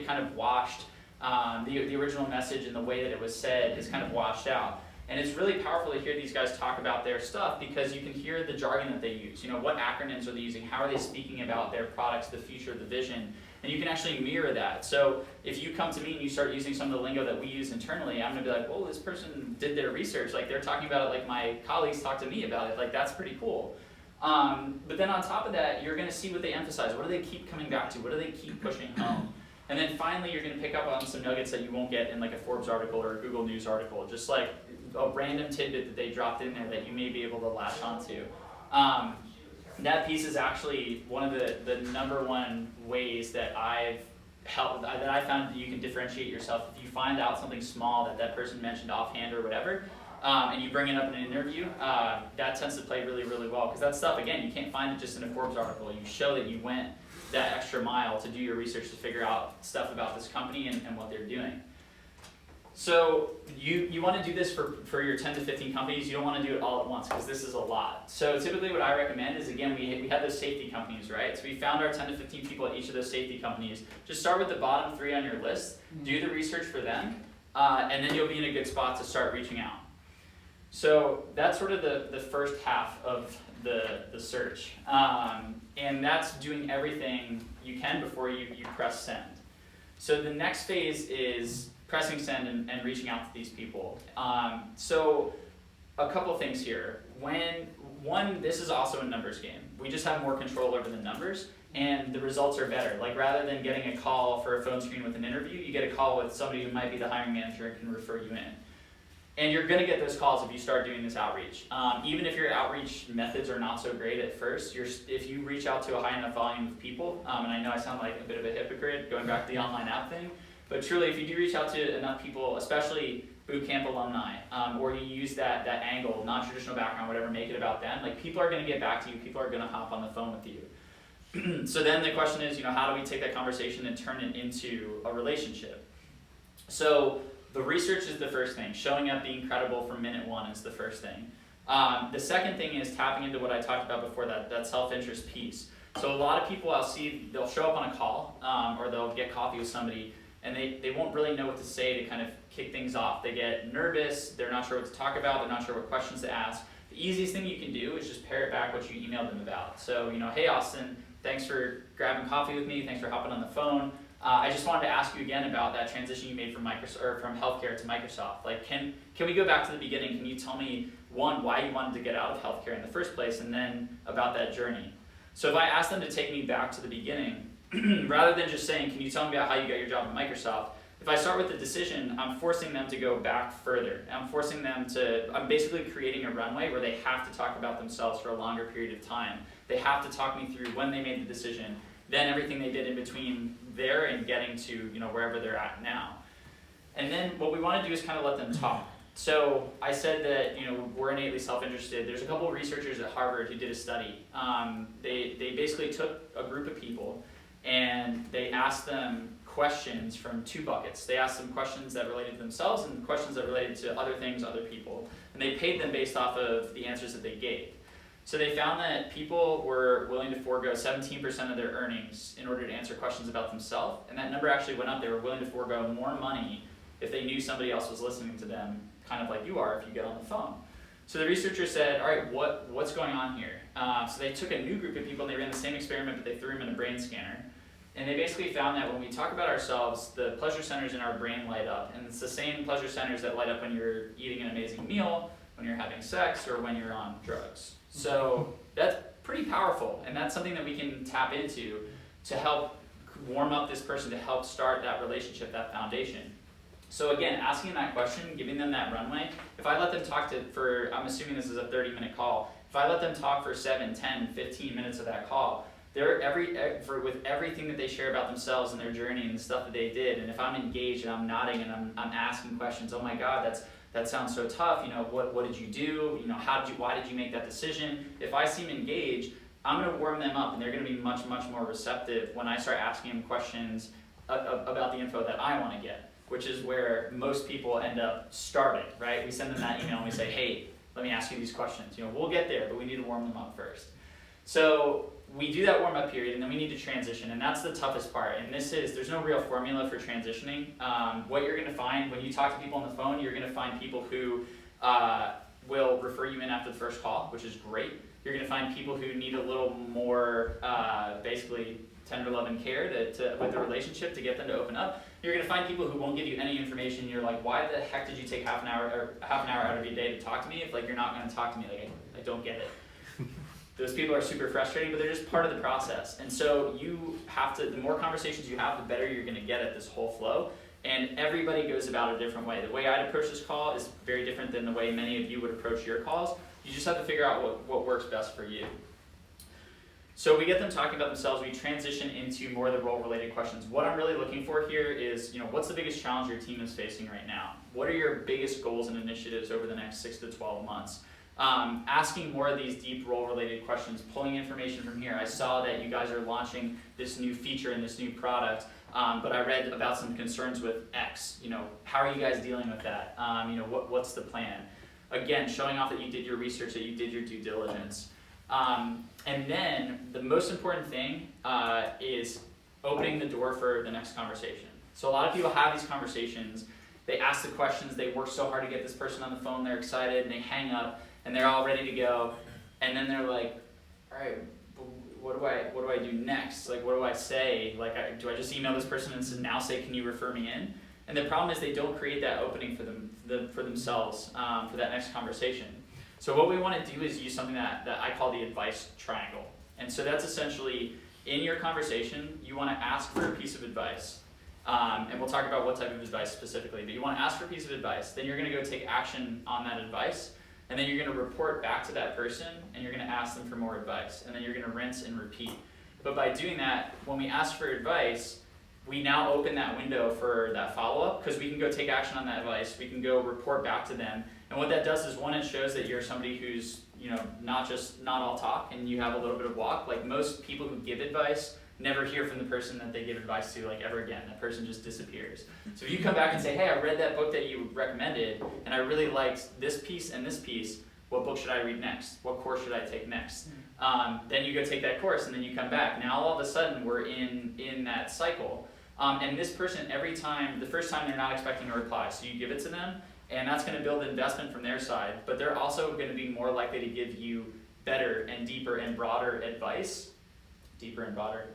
kind of washed. The original message and the way that it was said is kind of washed out. And it's really powerful to hear these guys talk about their stuff because you can hear the jargon that they use. What acronyms are they using? How are they speaking about their products, the future, the vision? And you can actually mirror that. So if you come to me and you start using some of the lingo that we use internally, I'm going to be like, well, this person did their research. Like they're talking about it like my colleagues talk to me about it. Like that's pretty cool. But then on top of that, you're going to see what they emphasize. What do they keep coming back to? What do they keep pushing home? And then finally, you're going to pick up on some nuggets that you won't get in like a Forbes article or a Google News article. Just like a random tidbit that they dropped in there that you may be able to latch onto. That piece is actually one of the #1 ways that I found that you can differentiate yourself. If you find out something small that person mentioned offhand or whatever, and you bring it up in an interview, that tends to play really, really well. Because that stuff, again, you can't find it just in a Forbes article. You show that you went that extra mile to do your research to figure out stuff about this company and what they're doing. So you want to do this for your 10 to 15 companies. You don't want to do it all at once because this is a lot. So typically what I recommend is, again, we had those safety companies, right? So we found our 10 to 15 people at each of those safety companies. Just start with the bottom 3 on your list, do the research for them, and then you'll be in a good spot to start reaching out. So that's sort of the first half of the search. And that's doing everything you can before you press send. So the next phase is pressing send and reaching out to these people. So a couple things here. This is also a numbers game. We just have more control over the numbers, and the results are better. Like, rather than getting a call for a phone screen with an interview, you get a call with somebody who might be the hiring manager and can refer you in. And you're going to get those calls if you start doing this outreach. Even if your outreach methods are not so great at first, if you reach out to a high enough volume of people, and I know I sound like a bit of a hypocrite going back to the online app thing, but truly, if you do reach out to enough people, especially boot camp alumni, or you use that angle, non-traditional background, whatever, make it about them, like, people are going to get back to you, people are going to hop on the phone with you. So then the question is, how do we take that conversation and turn it into a relationship? So the research is the first thing. Showing up, being credible from minute one is the first thing. The second thing is tapping into what I talked about before, that self-interest piece. So a lot of people I'll see, they'll show up on a call, or they'll get coffee with somebody, and they won't really know what to say to kind of kick things off. They get nervous, they're not sure what to talk about, they're not sure what questions to ask. The easiest thing you can do is just parrot back what you emailed them about. So, hey Austin, thanks for grabbing coffee with me, thanks for hopping on the phone. I just wanted to ask you again about that transition you made from healthcare to Microsoft. Like, can we go back to the beginning? Can you tell me, one, why you wanted to get out of healthcare in the first place, and then about that journey? So if I ask them to take me back to the beginning, rather than just saying, can you tell me about how you got your job at Microsoft, if I start with the decision, I'm forcing them to go back further. I'm basically creating a runway where they have to talk about themselves for a longer period of time. They have to talk me through when they made the decision, then everything they did in between there and getting to wherever they're at now. And then what we want to do is kind of let them talk. So I said that we're innately self-interested. There's a couple of researchers at Harvard who did a study. They basically took a group of people and they asked them questions from two buckets. They asked them questions that related to themselves and questions that related to other things, other people. And they paid them based off of the answers that they gave. So they found that people were willing to forego 17% of their earnings in order to answer questions about themselves, and that number actually went up. They were willing to forego more money if they knew somebody else was listening to them, kind of like you are if you get on the phone. So the researchers said, all right, what's going on here? So they took a new group of people and they ran the same experiment, but they threw them in a brain scanner. And they basically found that when we talk about ourselves, the pleasure centers in our brain light up, and it's the same pleasure centers that light up when you're eating an amazing meal, when you're having sex, or when you're on drugs. So that's pretty powerful, and that's something that we can tap into to help warm up this person, to help start that relationship, that foundation. So again, asking that question, giving them that runway. If I let them talk I'm assuming this is a 30-minute call, if I let them talk for 7, 10, 15 minutes of that call, with everything that they share about themselves and their journey and the stuff that they did, and if I'm engaged and I'm nodding and I'm asking questions, oh my God, that sounds so tough. What did you do? Why did you make that decision? If I seem engaged, I'm going to warm them up, and they're going to be much, much more receptive when I start asking them questions about the info that I want to get, which is where most people end up starting, right? We send them that email and we say, hey, let me ask you these questions. We'll get there, but we need to warm them up first. So we do that warm-up period, and then we need to transition, and that's the toughest part. And there's no real formula for transitioning. What you're going to find when you talk to people on the phone, you're going to find people who will refer you in after the first call, which is great. You're going to find people who need a little more, basically, tender love and care with the relationship to get them to open up. You're going to find people who won't give you any information. You're like, why the heck did you take half an hour out of your day to talk to me if you're not going to talk to me? I don't get it. Those people are super frustrating, but they're just part of the process. And so the more conversations you have, the better you're going to get at this whole flow. And everybody goes about it a different way. The way I'd approach this call is very different than the way many of you would approach your calls. You just have to figure out what works best for you. So we get them talking about themselves. We transition into more of the role-related questions. What I'm really looking for here is, what's the biggest challenge your team is facing right now? What are your biggest goals and initiatives over the next 6 to 12 months? Asking more of these deep role-related questions, pulling information from here. I saw that you guys are launching this new feature and this new product, but I read about some concerns with X. How are you guys dealing with that? What's the plan? Again, showing off that you did your research, that you did your due diligence. And then the most important thing is opening the door for the next conversation. So a lot of people have these conversations, they ask the questions, they work so hard to get this person on the phone, they're excited, and they hang up, and they're all ready to go, and then they're like, all right, what do I do next? What do I say? Do I just email this person and now say, can you refer me in? And the problem is they don't create that opening for themselves for that next conversation. So what we want to do is use something that I call the advice triangle. And so that's essentially, in your conversation, you want to ask for a piece of advice. And we'll talk about what type of advice specifically, but you want to ask for a piece of advice, then you're going to go take action on that advice, and then you're going to report back to that person, and you're going to ask them for more advice, and then you're going to rinse and repeat. But by doing that, when we ask for advice, we now open that window for that follow-up, because we can go take action on that advice, we can go report back to them, and what that does is, one, it shows that you're somebody who's, not all talk, and you have a little bit of walk. Like most people who give advice never hear from the person that they give advice to ever again. That person just disappears. So if you come back and say, hey, I read that book that you recommended, and I really liked this piece and this piece, what book should I read next? What course should I take next? Then you go take that course, and then you come back. Now all of a sudden we're in that cycle. And this person, every time, the first time they're not expecting a reply, so you give it to them, and that's going to build investment from their side, but they're also going to be more likely to give you better and deeper and broader advice.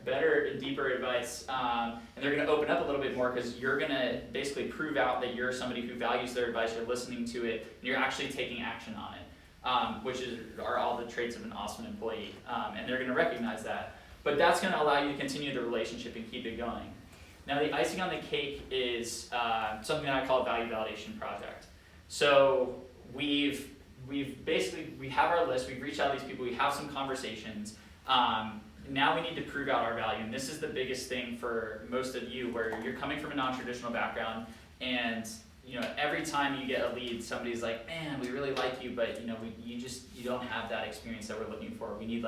Better and deeper advice, and they're going to open up a little bit more because you're going to basically prove out that you're somebody who values their advice, you're listening to it, and you're actually taking action on it, which are all the traits of an awesome employee, and they're going to recognize that. But that's going to allow you to continue the relationship and keep it going. Now the icing on the cake is something that I call a value validation project. So we have our list, we've reached out to these people, we have some conversations. Now we need to prove out our value, and this is the biggest thing for most of you, where you're coming from a non-traditional background, and every time you get a lead, somebody's like, man, we really like you, but you don't have that experience that we're looking for. We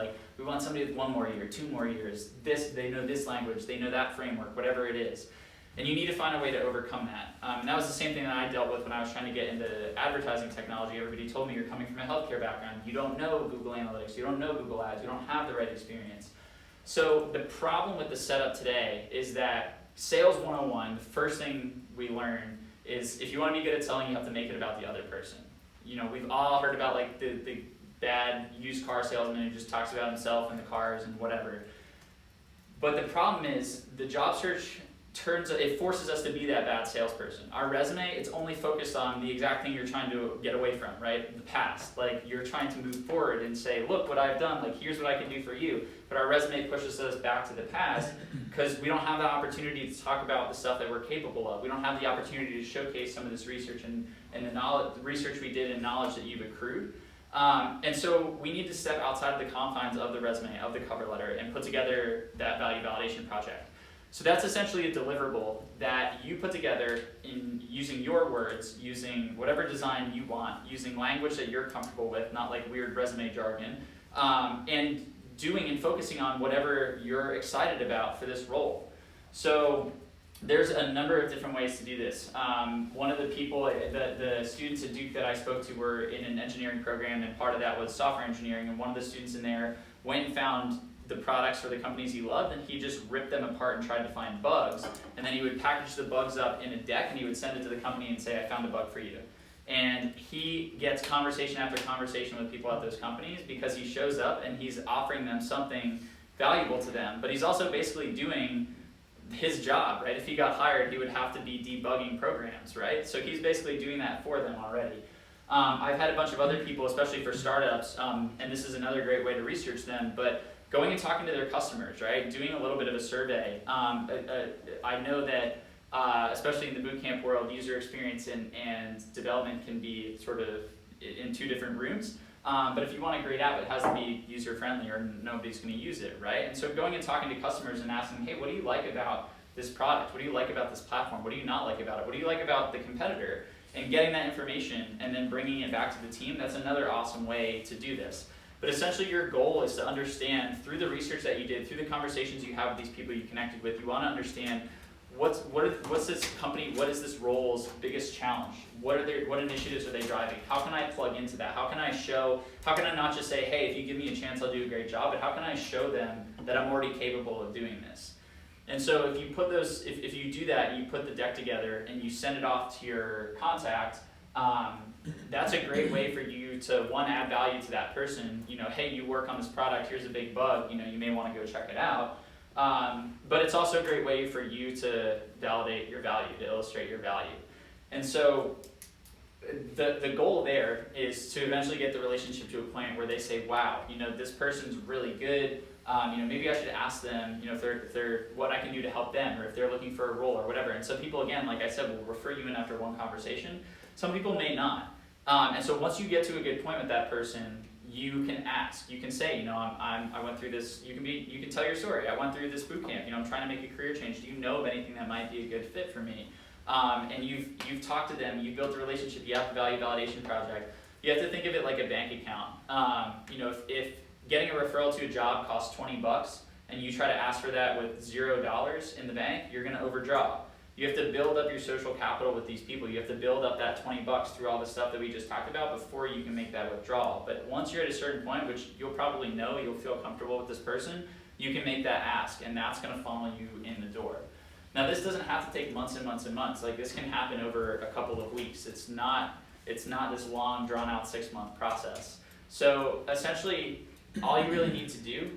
want somebody with 1 more year, 2 more years, they know this language, they know that framework, whatever it is. And you need to find a way to overcome that. And that was the same thing that I dealt with when I was trying to get into advertising technology. Everybody told me, you're coming from a healthcare background, you don't know Google Analytics, you don't know Google Ads, you don't have the right experience. So the problem with the setup today is that Sales 101, the first thing we learn is, if you want to be good at selling, you have to make it about the other person. We've all heard about like the bad used car salesman who just talks about himself and the cars and whatever. But the problem is, the job search it forces us to be that bad salesperson. Our resume, it's only focused on the exact thing you're trying to get away from, right? The past. Like, you're trying to move forward and say, look what I've done, like here's what I can do for you. But our resume pushes us back to the past because we don't have the opportunity to talk about the stuff that we're capable of. We don't have the opportunity to showcase some of this research and the research we did and knowledge that you've accrued. And so we need to step outside of the confines of the resume, of the cover letter, and put together that value validation project. So that's essentially a deliverable that you put together in using your words, using whatever design you want, using language that you're comfortable with, not like weird resume jargon, and doing and focusing on whatever you're excited about for this role. So there's a number of different ways to do this. One of the people, the students at Duke that I spoke to were in an engineering program, and part of that was software engineering, and one of the students in there went and found the products for the companies he loved, and he just ripped them apart and tried to find bugs, and then he would package the bugs up in a deck and he would send it to the company and say, I found a bug for you. And he gets conversation after conversation with people at those companies because he shows up and he's offering them something valuable to them, but he's also basically doing his job, right? If he got hired, he would have to be debugging programs, right? So he's basically doing that for them already. I've had a bunch of other people, especially for startups, and this is another great way to research them, but going and talking to their customers, right? Doing a little bit of a survey. I know that, especially in the bootcamp world, user experience and development can be sort of in 2 different rooms. But if you want a great app, it has to be user-friendly or nobody's going to use it, right? And so going and talking to customers and asking, hey, what do you like about this product? What do you like about this platform? What do you not like about it? What do you like about the competitor? And getting that information and then bringing it back to the team, that's another awesome way to do this. But essentially your goal is to understand, through the research that you did, through the conversations you have with these people you connected with, you want to understand what's this company, what is this role's biggest challenge? What initiatives are they driving? How can I plug into that? How can I not just say, hey, if you give me a chance, I'll do a great job, but how can I show them that I'm already capable of doing this? And so if you put if you do that, you put the deck together and you send it off to your contact, that's a great way for you to, one, add value to that person. Hey, you work on this product, here's a big bug, you may want to go check it out. But it's also a great way for you to validate your value, to illustrate your value. And so the goal there is to eventually get the relationship to a point where they say, wow, this person's really good. Maybe I should ask them, if they're what I can do to help them, or if they're looking for a role or whatever. And some people, again, like I said, will refer you in after one conversation. Some people may not. And so once you get to a good point with that person, you can ask. You can say, I went through this. You can tell your story. I went through this boot camp. I'm trying to make a career change. Do you know of anything that might be a good fit for me? And you've talked to them. You built a relationship. You have the value validation project. You have to think of it like a bank account. If getting a referral to a job costs $20 and you try to ask for that with $0 in the bank, you're going to overdraw. You have to build up your social capital with these people. You have to build up that $20 through all the stuff that we just talked about before you can make that withdrawal. But once you're at a certain point, which you'll probably know, you'll feel comfortable with this person, you can make that ask, and that's going to funnel you in the door. Now, this doesn't have to take months and months and months. Like, this can happen over a couple of weeks. It's not this long, drawn-out 6-month process. So essentially, all you really need to do,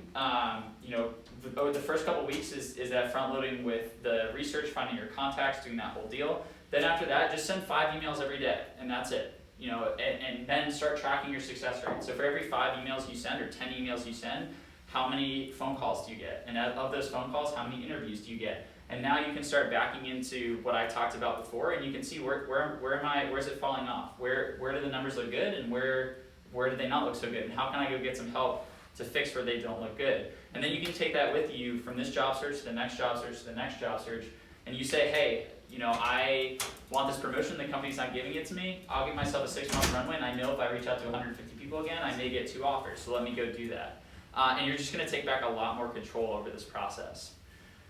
over the first couple of weeks is that front loading with the research, finding your contacts, doing that whole deal. Then after that, just send 5 emails every day, and that's it. And then start tracking your success rate. So for every 5 emails you send or 10 emails you send, how many phone calls do you get? And of those phone calls, how many interviews do you get? And now you can start backing into what I talked about before, and you can see where's it falling off? Where do the numbers look good, and where do they not look so good? And how can I go get some help to fix where they don't look good? And then you can take that with you from this job search to the next job search to the next job search, and you say, hey, I want this promotion, the company's not giving it to me, I'll give myself a 6-month runway, and I know if I reach out to 150 people again, I may get 2 offers, so let me go do that. And you're just going to take back a lot more control over this process.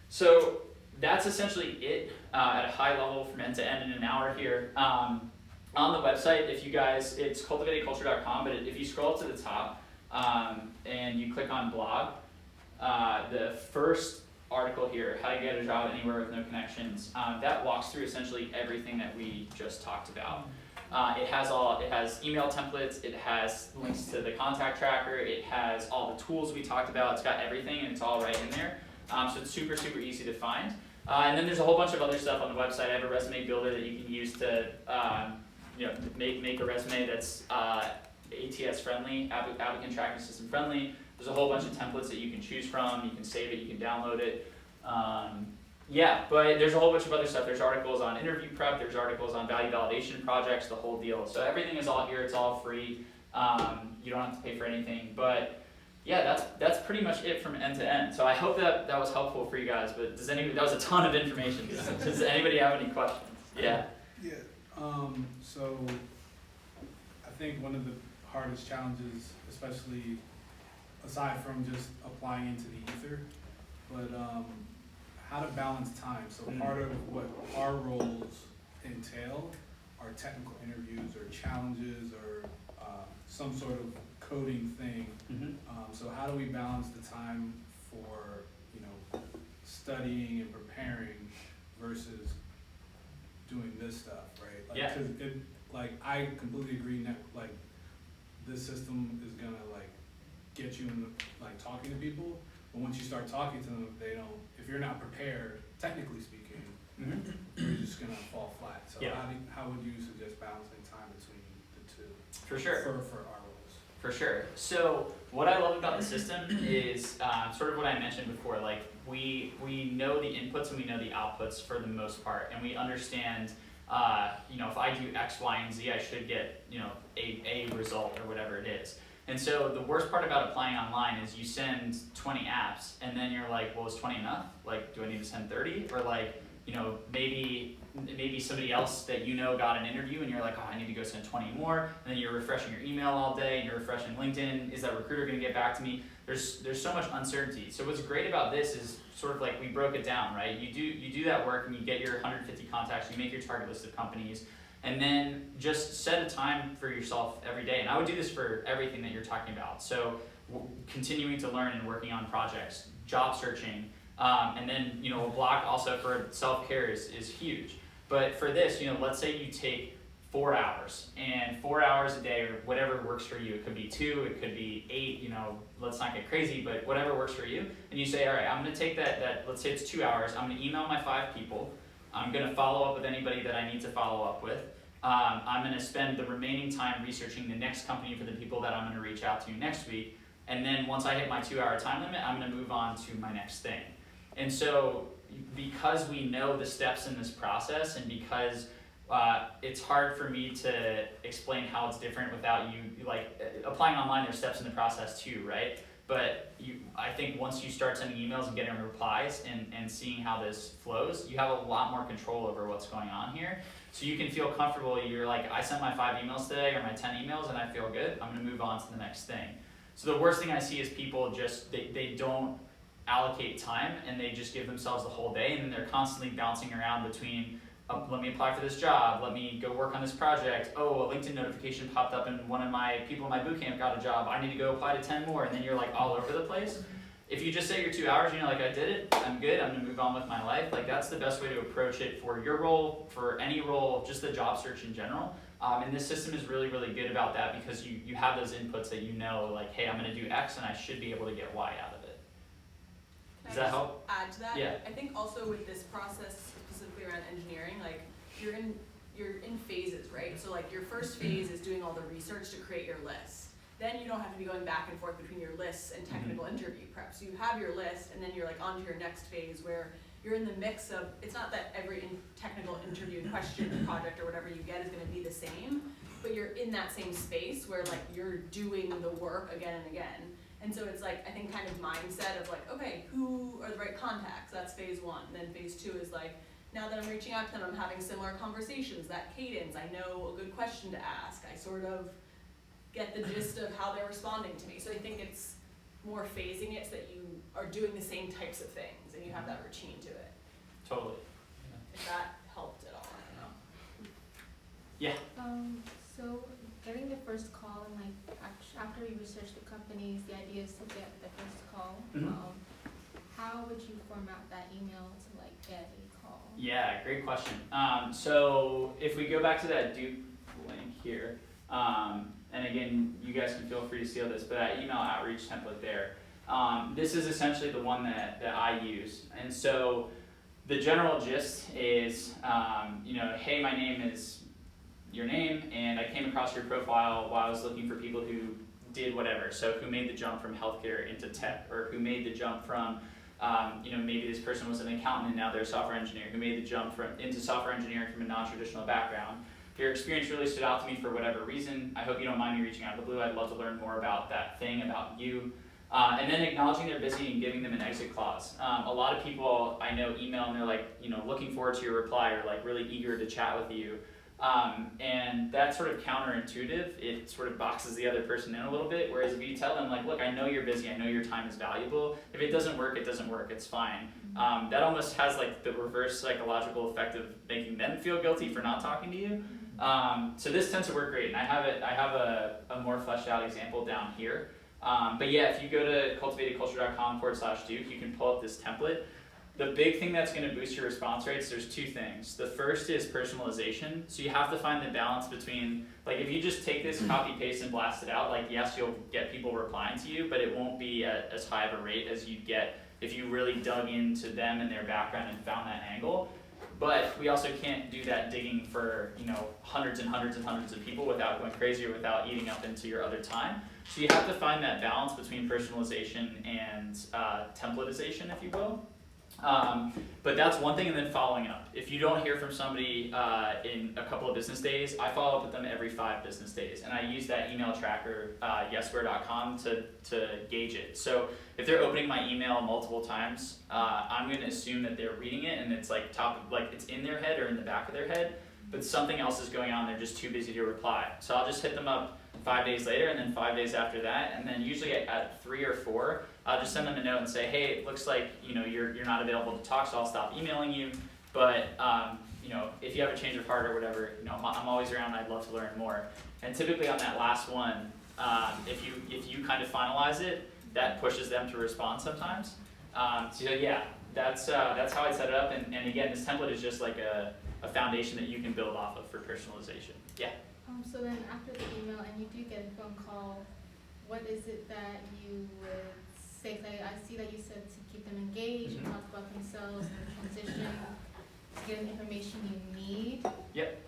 So that's essentially it at a high level from end to end in an hour here. On the website, it's cultivatedculture.com, but if you scroll up to the top and you click on blog, the first article here, how to get a job anywhere with no connections, that walks through essentially everything that we just talked about. It has email templates, it has links to the contact tracker, it has all the tools we talked about, it's got everything and it's all right in there. So it's super, super easy to find. And then there's a whole bunch of other stuff on the website. I have a resume builder that you can use to make a resume that's ATS friendly, applicant tracking system friendly. There's a whole bunch of templates that you can choose from. You can save it, you can download it. But there's a whole bunch of other stuff. There's articles on interview prep, there's articles on value validation projects, the whole deal. So everything is all here, it's all free. You don't have to pay for anything. But yeah, that's pretty much it from end to end. So I hope that was helpful for you guys, but that was a ton of information. Does anybody have any questions? Yeah. Yeah. So I think one of the hardest challenges, especially aside from just applying into the ether, but how to balance time. So part of what our roles entail are technical interviews or challenges or some sort of coding thing. So how do we balance the time for studying and preparing versus doing this stuff, right? Like, Yeah. 'cause I completely agree. This system is gonna get you into talking to people, but once you start talking to them, they don't. If you're not prepared, technically speaking, you're just gonna fall flat. So Yeah. how would you suggest balancing time between the two? For sure. For our roles. For sure. So what I love about the system is sort of what I mentioned before. Like we know the inputs and we know the outputs for the most part, and we understand. If I do X, Y, and Z, I should get a result or whatever it is. And so the worst part about applying online is you send 20 apps, and then you're like, well, is 20 enough? Like, do I need to send 30? Or maybe somebody else that got an interview, and you're like, oh, I need to go send 20 more. And then you're refreshing your email all day, and you're refreshing LinkedIn. Is that recruiter going to get back to me? There's so much uncertainty. So what's great about this is sort of like we broke it down, right? You do that work, and you get your 150 contacts. You make your target list of companies. And then just set a time for yourself every day. And I would do this for everything that you're talking about. So continuing to learn and working on projects, job searching, and then a block also for self-care is huge. But for this, let's say you take 4 hours, and 4 hours a day or whatever works for you. It could be 2, it could be 8, you know, let's not get crazy, but whatever works for you. And you say, all right, I'm gonna take that, let's say it's 2 hours, I'm gonna email my 5 people, I'm gonna follow up with anybody that I need to follow up with. I'm gonna spend the remaining time researching the next company for the people that I'm gonna reach out to next week. And then once I hit my 2-hour time limit, I'm gonna move on to my next thing. And so because we know the steps in this process, and because it's hard for me to explain how it's different without you, like applying online, there's steps in the process too, right? But I think once you start sending emails and getting replies and seeing how this flows, you have a lot more control over what's going on here. So you can feel comfortable, you're like, I sent my 5 emails today or my 10 emails and I feel good, I'm gonna move on to the next thing. So the worst thing I see is people just, they don't allocate time and they just give themselves the whole day, and then they're constantly bouncing around between let me apply for this job, let me go work on this project, oh, a LinkedIn notification popped up and one of my people in my bootcamp got a job, I need to go apply to 10 more, and then you're like all over the place. If you just say your 2 hours, you know, like I did it, I'm good, I'm gonna move on with my life, like that's the best way to approach it for your role, for any role, just the job search in general. And this system is really, really good about that because you have those inputs that you know, like, hey, I'm gonna do X and I should be able to get Y out of it. Does that help? Add to that? Yeah. I think also with this process, specifically around engineering, like you're in phases, right? So like your first phase is doing all the research to create your list. Then you don't have to be going back and forth between your lists and technical interview prep. So you have your list, and then you're like on to your next phase where you're in the mix of, it's not that every technical interview question or project or whatever you get is gonna be the same, but you're in that same space where like you're doing the work again and again. And so it's like, I think kind of mindset of like, okay, who are the right contacts? That's phase 1. And then phase 2 is like, now that I'm reaching out to them, I'm having similar conversations, that cadence, I know a good question to ask. I sort of get the gist of how they're responding to me. So I think it's more phasing it so that you are doing the same types of things and you have that routine to it. Totally. If that helped at all. Yeah. So getting the first call and like after you research the companies, the idea is to get the first call. How would you format that email to like get a call? Yeah, great question. So if we go back to that Duke link here, and again, you guys can feel free to steal this, but that email outreach template there, this is essentially the one that I use. And so the general gist is, you know, hey, my name is your name, and I came across your profile while I was looking for people who did whatever. So who made the jump from healthcare into tech, or who made the jump from, you know, maybe this person was an accountant and now they're a software engineer, who made the jump into software engineering from a non-traditional background. Your experience really stood out to me for whatever reason. I hope you don't mind me reaching out of the blue. I'd love to learn more about that thing, about you. And then acknowledging they're busy and giving them an exit clause. A lot of people I know email and they're like, you know, looking forward to your reply, or like really eager to chat with you. And that's sort of counterintuitive. It sort of boxes the other person in a little bit. Whereas if you tell them like, look, I know you're busy, I know your time is valuable. If it doesn't work, it doesn't work, it's fine. That almost has like the reverse psychological effect of making them feel guilty for not talking to you. So this tends to work great, and I have a more fleshed out example down here. But yeah, if you go to cultivatedculture.com/Duke, you can pull up this template. The big thing that's going to boost your response rates, there's 2 things. The first is personalization. So you have to find the balance between, like if you just take this, copy, paste, and blast it out, like yes, you'll get people replying to you, but it won't be at as high of a rate as you'd get if you really dug into them and their background and found that angle. But we also can't do that digging for, you know, hundreds and hundreds and hundreds of people without going crazy or without eating up into your other time. So you have to find that balance between personalization and templatization, if you will. But that's one thing, and then following up. If you don't hear from somebody in a couple of business days, I follow up with them every 5 business days, and I use that email tracker, yesware.com, to gauge it. So if they're opening my email multiple times, I'm going to assume that they're reading it, and it's like it's in their head or in the back of their head, but something else is going on. They're just too busy to reply. So I'll just hit them up 5 days later, and then 5 days after that, and then usually at 3 or 4, I'll just send them a note and say, hey, it looks like, you know, you're not available to talk, so I'll stop emailing you. But you know, if you have a change of heart or whatever, you know, I'm always around. I'd love to learn more. And typically on that last one, if you kind of finalize it, that pushes them to respond sometimes. So yeah, that's how I set it up. And again, this template is just like a a foundation that you can build off of for personalization. Yeah. So then after the email and you do get a phone call, what is it that you would say? Like, I see that you said to keep them engaged, Mhm. talk about themselves and transition, to get the information you need. Yep.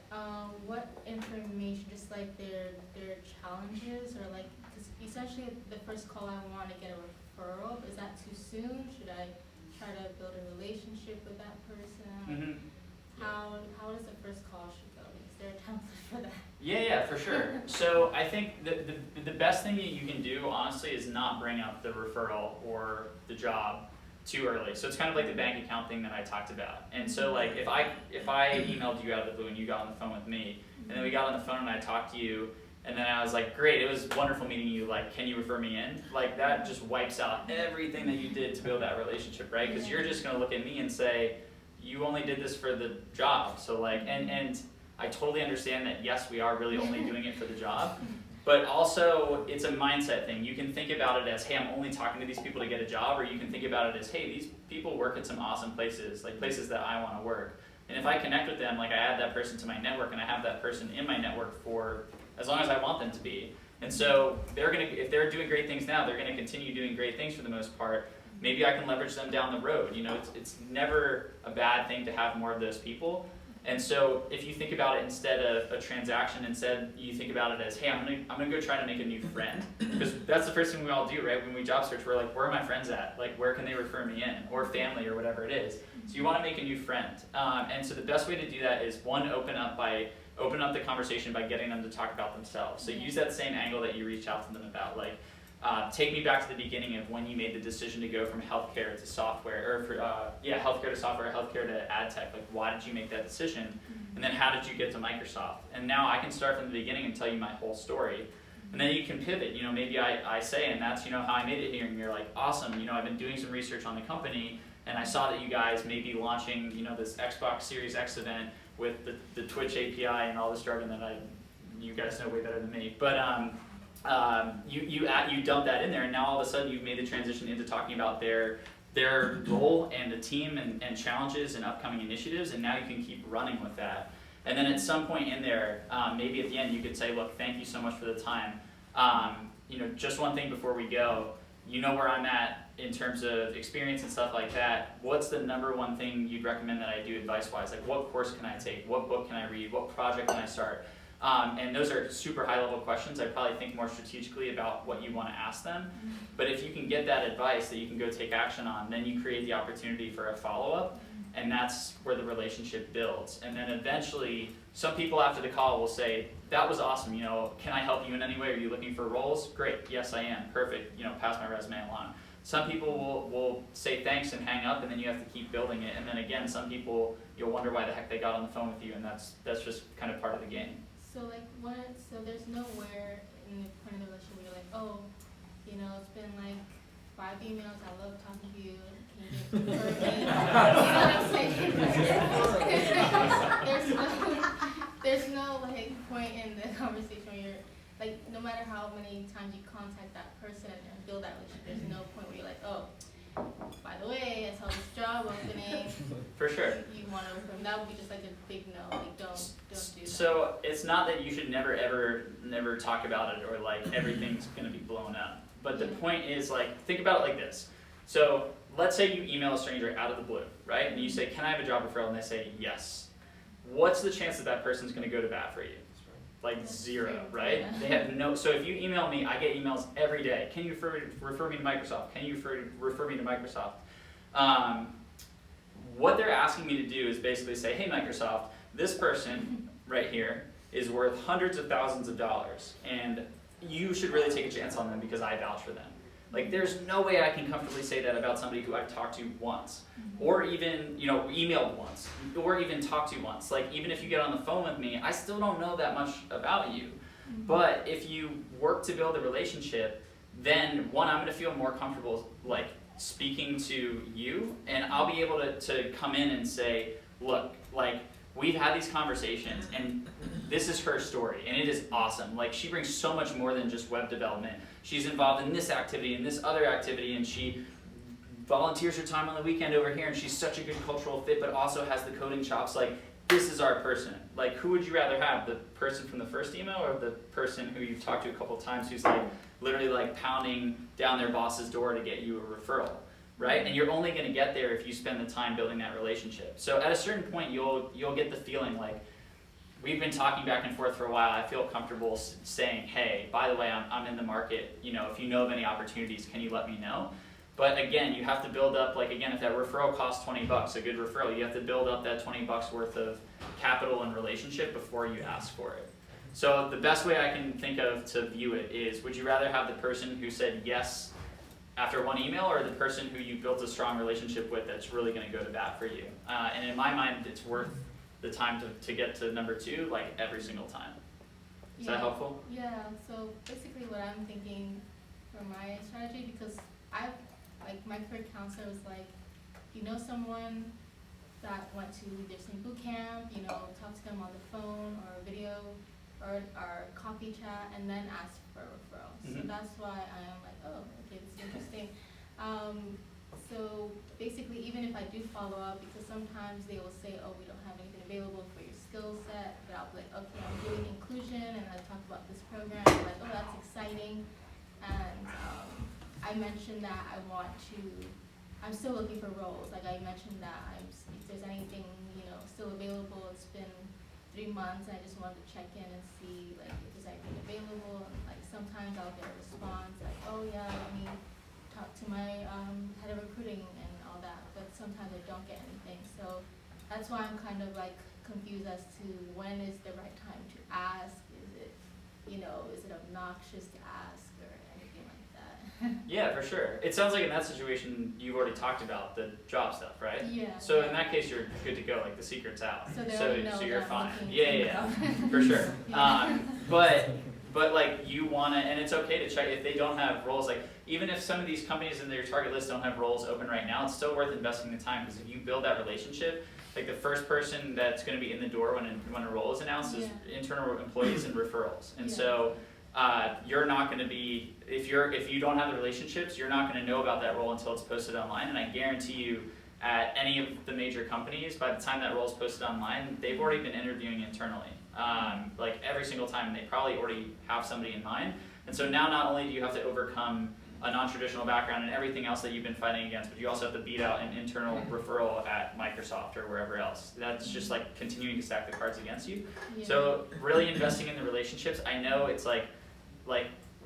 What information, just like their challenges, or like, because essentially the first call I want to get a referral, is that too soon? Should I try to build a relationship with that person? Mm-hmm. How does the first call should go? Is there a template for that? Yeah, for sure. So I think the best thing that you can do, honestly, is not bring up the referral or the job too early. So it's kind of like the bank account thing that I talked about. And so like if I emailed you out of the blue and you got on the phone with me, and then we got on the phone and I talked to you, and then I was like, great, it was wonderful meeting you, like, can you refer me in? Like, that just wipes out everything that you did to build that relationship, right? Because you're just gonna look at me and say, you only did this for the job. So like, and I totally understand that, yes, we are really only doing it for the job, but also it's a mindset thing. You can think about it as, hey, I'm only talking to these people to get a job, or you can think about it as, hey, these people work at some awesome places, like places that I wanna work. And if I connect with them, like I add that person to my network and I have that person in my network for as long as I want them to be. And so if they're doing great things now, they're gonna continue doing great things for the most part. Maybe I can leverage them down the road. You know, it's never a bad thing to have more of those people. And so if you think about it instead of a transaction, instead you think about it as, hey, I'm gonna go try to make a new friend. Because that's the first thing we all do, right? When we job search, we're like, where are my friends at? Like, where can they refer me in? Or family, or whatever it is. So you wanna make a new friend. And so the best way to do that is, one, open up the conversation by getting them to talk about themselves. So use that same angle that you reach out to them about, like, take me back to the beginning of when you made the decision to go from healthcare to software, or healthcare to software, healthcare to ad tech. Like, why did you make that decision? And then how did you get to Microsoft? And now I can start from the beginning and tell you my whole story. And then you can pivot. You know, maybe I say, and that's, you know, how I made it here. And you're like, awesome. You know, I've been doing some research on the company, and I saw that you guys may be launching, you know, this Xbox Series X event with the Twitch API and all this jargon that you guys know way better than me. But you dump that in there, and now all of a sudden you've made the transition into talking about their role and the team and challenges and upcoming initiatives, and now you can keep running with that. And then at some point in there, maybe at the end you could say, look, thank you so much for the time. You know, just one thing before we go, you know where I'm at in terms of experience and stuff like that. What's the number one thing you'd recommend that I do advice-wise? Like, what course can I take? What book can I read? What project can I start? And those are super high-level questions. I probably think more strategically about what you want to ask them. But if you can get that advice that you can go take action on, then you create the opportunity for a follow-up, and that's where the relationship builds. And then eventually, some people after the call will say, that was awesome, you know, can I help you in any way? Are you looking for roles? Great, yes I am, perfect, you know, pass my resume along. Some people will say thanks and hang up, and then you have to keep building it. And then again, some people, you'll wonder why the heck they got on the phone with you, and that's just kind of part of the game. So like so there's nowhere in the point of the relationship where you're like, oh, you know, it's been like 5 emails, I love talking to you, can you just refer me? You know what I'm saying? There's no like point in the conversation where you're like, no matter how many times you contact that person and build that relationship, there's no point where you're like, oh, by the way, I saw this job opening. For sure. You want to refer me? That would be just like a big no. Like, don't do that. So it's not that you should never talk about it, or like everything's gonna be blown up. But the point is, like, think about it like this. So let's say you email a stranger out of the blue, right? And you say, can I have a job referral? And they say yes. What's the chance that that person's gonna go to bat for you? Like 0, right? Yeah. They have no. So if you email me, I get emails every day. Can you refer me to Microsoft? Can you refer me to Microsoft? What they're asking me to do is basically say, hey Microsoft, this person right here is worth hundreds of thousands of dollars, and you should really take a chance on them because I vouch for them. Like, there's no way I can comfortably say that about somebody who I've talked to once, or even, you know, emailed once, or even talked to once. Like, even if you get on the phone with me, I still don't know that much about you. But if you work to build a relationship, then one, I'm gonna feel more comfortable, like, speaking to you, and I'll be able to come in and say, look, like, we've had these conversations, and this is her story, and it is awesome. Like, she brings so much more than just web development. She's involved in this activity and this other activity, and she volunteers her time on the weekend over here, and she's such a good cultural fit, but also has the coding chops. Like, this is our person. Like, who would you rather have, the person from the first email or the person who you've talked to a couple times who's like literally like pounding down their boss's door to get you a referral, right? And you're only going to get there if you spend the time building that relationship. So at a certain point, you'll get the feeling like, we've been talking back and forth for a while. I feel comfortable saying, hey, by the way, I'm in the market. You know, if you know of any opportunities, can you let me know? But again, you have to build up, like again, if that referral costs $20, a good referral, you have to build up that $20 worth of capital and relationship before you ask for it. So the best way I can think of to view it is, would you rather have the person who said yes after one email, or the person who you built a strong relationship with that's really going to go to bat for you? And in my mind, it's worth the time to get to number 2, like every single time. Is that helpful? Yeah, so basically what I'm thinking for my strategy, because my career counselor was like, you know someone that went to leadership boot camp, you know, talk to them on the phone or video or coffee chat, and then ask for a referral. So that's why I'm like, oh, okay, this is interesting. So basically, even if I do follow up, because sometimes they will say, oh, we don't have anything available for your skill set, but I'll be like, okay, I'm doing inclusion, and I talk about this program, I'm like, oh, that's exciting. And I mentioned that I'm still looking for roles. Like I mentioned that if there's anything, you know, still available. It's been 3 months, and I just wanted to check in and see like if there's anything available. And like sometimes I'll get a response like, oh yeah, let me talk to my head of recruiting and all that. But sometimes I don't get anything. So that's why I'm kind of like confused as to when is the right time to ask. Is it obnoxious to ask or anything like that? Yeah, for sure. It sounds like in that situation, you've already talked about the job stuff, right? Yeah. So in that case, you're good to go. Like the secret's out. So they already know so you're that fine. I'm looking Yeah, for for sure. Yeah. But like you wanna, and it's okay to check if they don't have roles. Like even if some of these companies in their target list don't have roles open right now, it's still worth investing the time, because if you build that relationship, like the first person that's going to be in the door when a role is announced is internal employees and referrals. And so you're not going to be, if you don't have the relationships, you're not going to know about that role until it's posted online. And I guarantee you, at any of the major companies, by the time that role is posted online, they've already been interviewing internally, like every single time, and they probably already have somebody in mind. And so now not only do you have to overcome a non-traditional background and everything else that you've been fighting against, but you also have to beat out an internal referral at Microsoft or wherever else. That's just like continuing to stack the cards against you. Yeah. So really investing in the relationships. I know it's like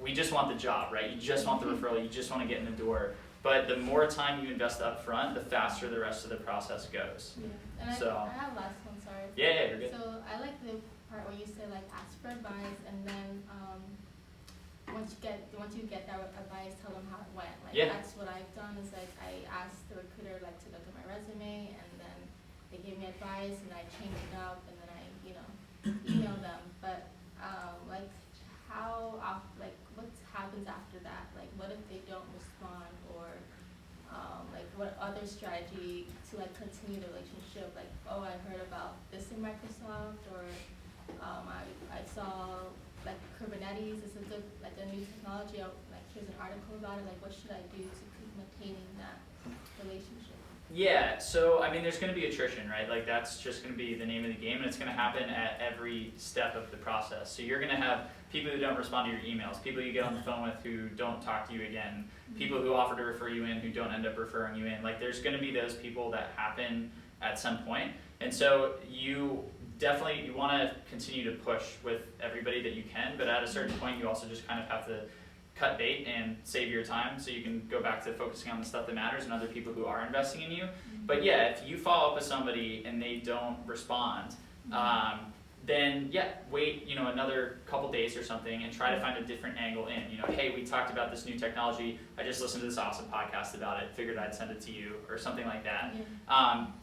we just want the job, right? You just want the referral, you just want to get in the door. But the more time you invest up front, the faster the rest of the process goes. Yeah. And I have last one, sorry. Yeah, you're good. So I like the part where you say like ask for advice, and then once you get that advice, tell them how it went. Like that's what I've done, is like I asked the recruiter like to look at my resume, and then they gave me advice, and I changed it up, and then I email them. But what happens after that? Like what if they don't respond, or what other strategy to like continue the relationship? Like, oh, I heard about this in Microsoft, or I saw like Kubernetes is a new technology. Here's an article about it. Like, what should I do to keep maintaining that relationship? Yeah, so I mean, there's going to be attrition, right? Like that's just going to be the name of the game, and it's going to happen at every step of the process. So you're going to have people who don't respond to your emails, people you get on the phone with who don't talk to you again, people who offer to refer you in who don't end up referring you in. Like there's going to be those people that happen at some point, and so you want to continue to push with everybody that you can, but at a certain point you also just kind of have to cut bait and save your time so you can go back to focusing on the stuff that matters and other people who are investing in you. But yeah, if you follow up with somebody and they don't respond, then wait another couple days or something and try to find a different angle in. Hey, we talked about this new technology, I just listened to this awesome podcast about it, figured I'd send it to you, or something like that.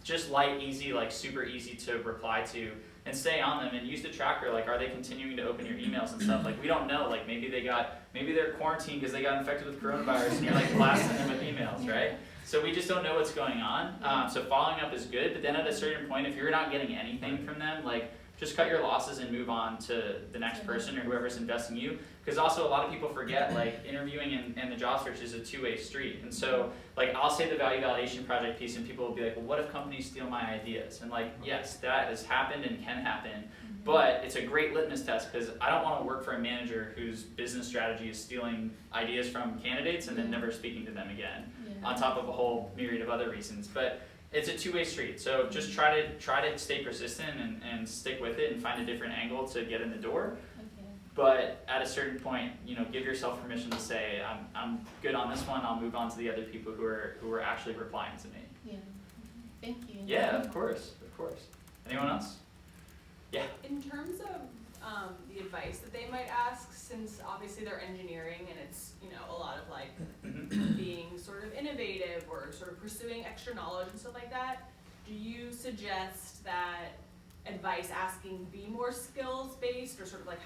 Just light, easy, like super easy to reply to, and stay on them and use the tracker. Like, are they continuing to open your emails and stuff? Like, we don't know. Like, maybe they're quarantined because they got infected with coronavirus, and you're like blasting them with emails, right? So we just don't know what's going on. So following up is good, but then at a certain point, if you're not getting anything from them, like just cut your losses and move on to the next person or whoever's investing in you. Because also a lot of people forget, like, interviewing and the job search is a two-way street. And so, like, I'll say the value validation project piece and people will be like, well, what if companies steal my ideas? And like, yes, that has happened and can happen. But it's a great litmus test because I don't want to work for a manager whose business strategy is stealing ideas from candidates and then never speaking to them again, on top of a whole myriad of other reasons. But it's a two-way street. So just try to stay persistent and stick with it and find a different angle to get in the door. Okay. But at a certain point, give yourself permission to say, I'm good on this one. I'll move on to the other people who are actually replying to me. Yeah. Thank you. Yeah, of course. Anyone else? Yeah. In terms of the advice that they might ask, since obviously they're engineering and it's, a lot of like being sort of innovative or sort of pursuing extra knowledge and stuff like that, do you suggest that advice asking be more skills based, or sort of like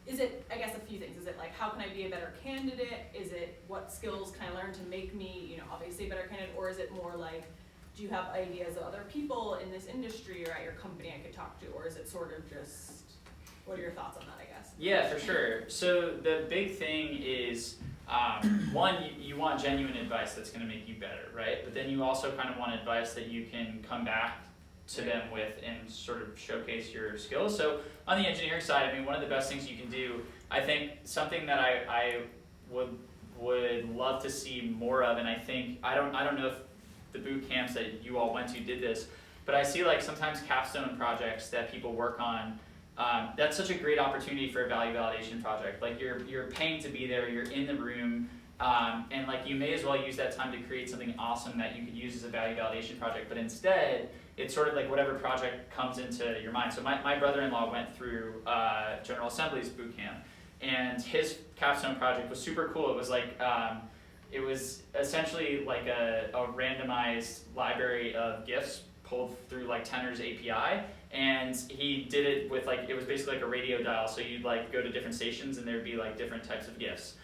is it, I guess, a few things. Is it like, how can I be a better candidate? Is it what skills can I learn to make me, obviously a better candidate? Or is it more like, do you have ideas of other people in this industry or at your company I could talk to? Or is it sort of just, what are your thoughts on that, I guess? Yeah, for sure. So the big thing is, one, you want genuine advice that's going to make you better, right? But then you also kind of want advice that you can come back to them with and sort of showcase your skills. So on the engineering side, I mean, one of the best things you can do, I think something that I would love to see more of, and I think, I don't know if the boot camps that you all went to did this, but I see like sometimes capstone projects that people work on, that's such a great opportunity for a value validation project. Like you're paying to be there, you're in the room, and like you may as well use that time to create something awesome that you could use as a value validation project, but instead it's sort of like whatever project comes into your mind. So my brother-in-law went through General Assembly's boot camp, and his capstone project was super cool. It was like, it was essentially like a randomized library of GIFs pulled through like Tenor's API, and he did it with like, it was basically like a radio dial, so you'd like go to different stations and there'd be like different types of GIFs.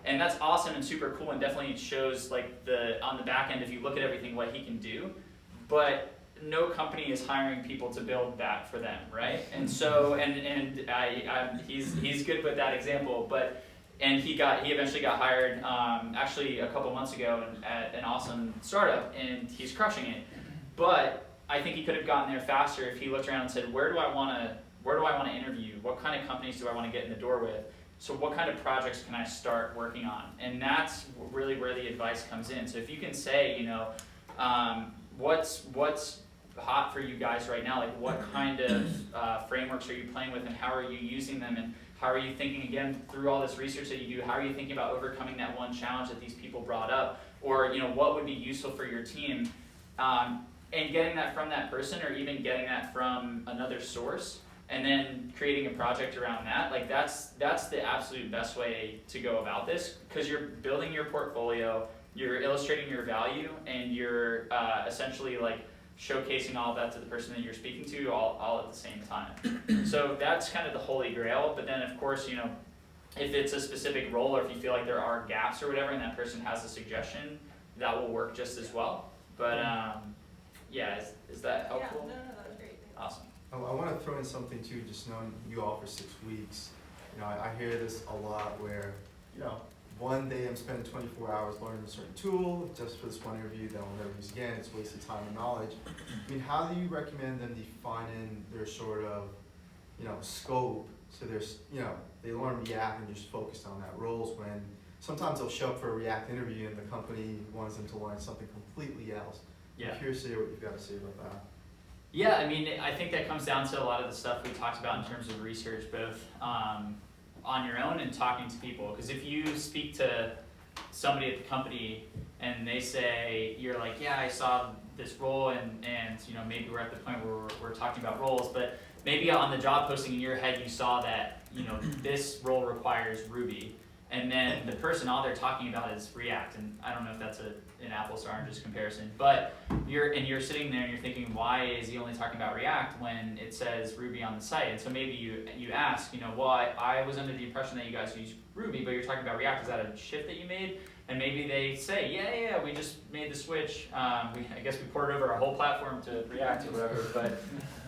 And that's awesome and super cool, and definitely shows like on the back end, if you look at everything, what he can do. But no company is hiring people to build that for them, right? And so, he's good with that example, and he eventually got hired actually a couple months ago at an awesome startup, and he's crushing it. But I think he could have gotten there faster if he looked around and said, where do I want to interview? What kind of companies do I want to get in the door with? So what kind of projects can I start working on? And that's really where the advice comes in. So if you can say, what's hot for you guys right now? Like what kind of frameworks are you playing with, and how are you using them, and how are you thinking, again, through all this research that you do, how are you thinking about overcoming that one challenge that these people brought up? Or what would be useful for your team? And getting that from that person, or even getting that from another source, and then creating a project around that. Like that's the absolute best way to go about this, because you're building your portfolio, you're illustrating your value, and you're essentially like showcasing all of that to the person that you're speaking to all at the same time. So that's kind of the holy grail. But then of course, if it's a specific role, or if you feel like there are gaps or whatever, and that person has a suggestion, that will work just as well. But yeah, is that helpful? Yeah, no, that was great. Thanks. Awesome. I want to throw in something too, just knowing you all for 6 weeks. I hear this a lot where, one day I'm spending 24 hours learning a certain tool just for this one interview, then I'll never use again. It's wasted time and knowledge. I mean, how do you recommend them defining their sort of, scope? So there's, they learn React and just focused on that roles, when sometimes they'll show up for a React interview and the company wants them to learn something completely else. Yeah. I'm curious to hear what you've got to say about that. Yeah, I mean, I think that comes down to a lot of the stuff we talked about in terms of research, both on your own and talking to people. Because if you speak to somebody at the company and they say, you're like, yeah, I saw this role, and maybe we're at the point where we're talking about roles, but maybe on the job posting in your head you saw that, this role requires Ruby, and then the person, all they're talking about is React, and I don't know if that's an apples to oranges comparison, but you're sitting there and you're thinking, why is he only talking about React when it says Ruby on the site? And so maybe you ask, well, I was under the impression that you guys use Ruby, but you're talking about React. Is that a shift that you made? And maybe they say, yeah, we just made the switch. I guess we ported over our whole platform to React or whatever,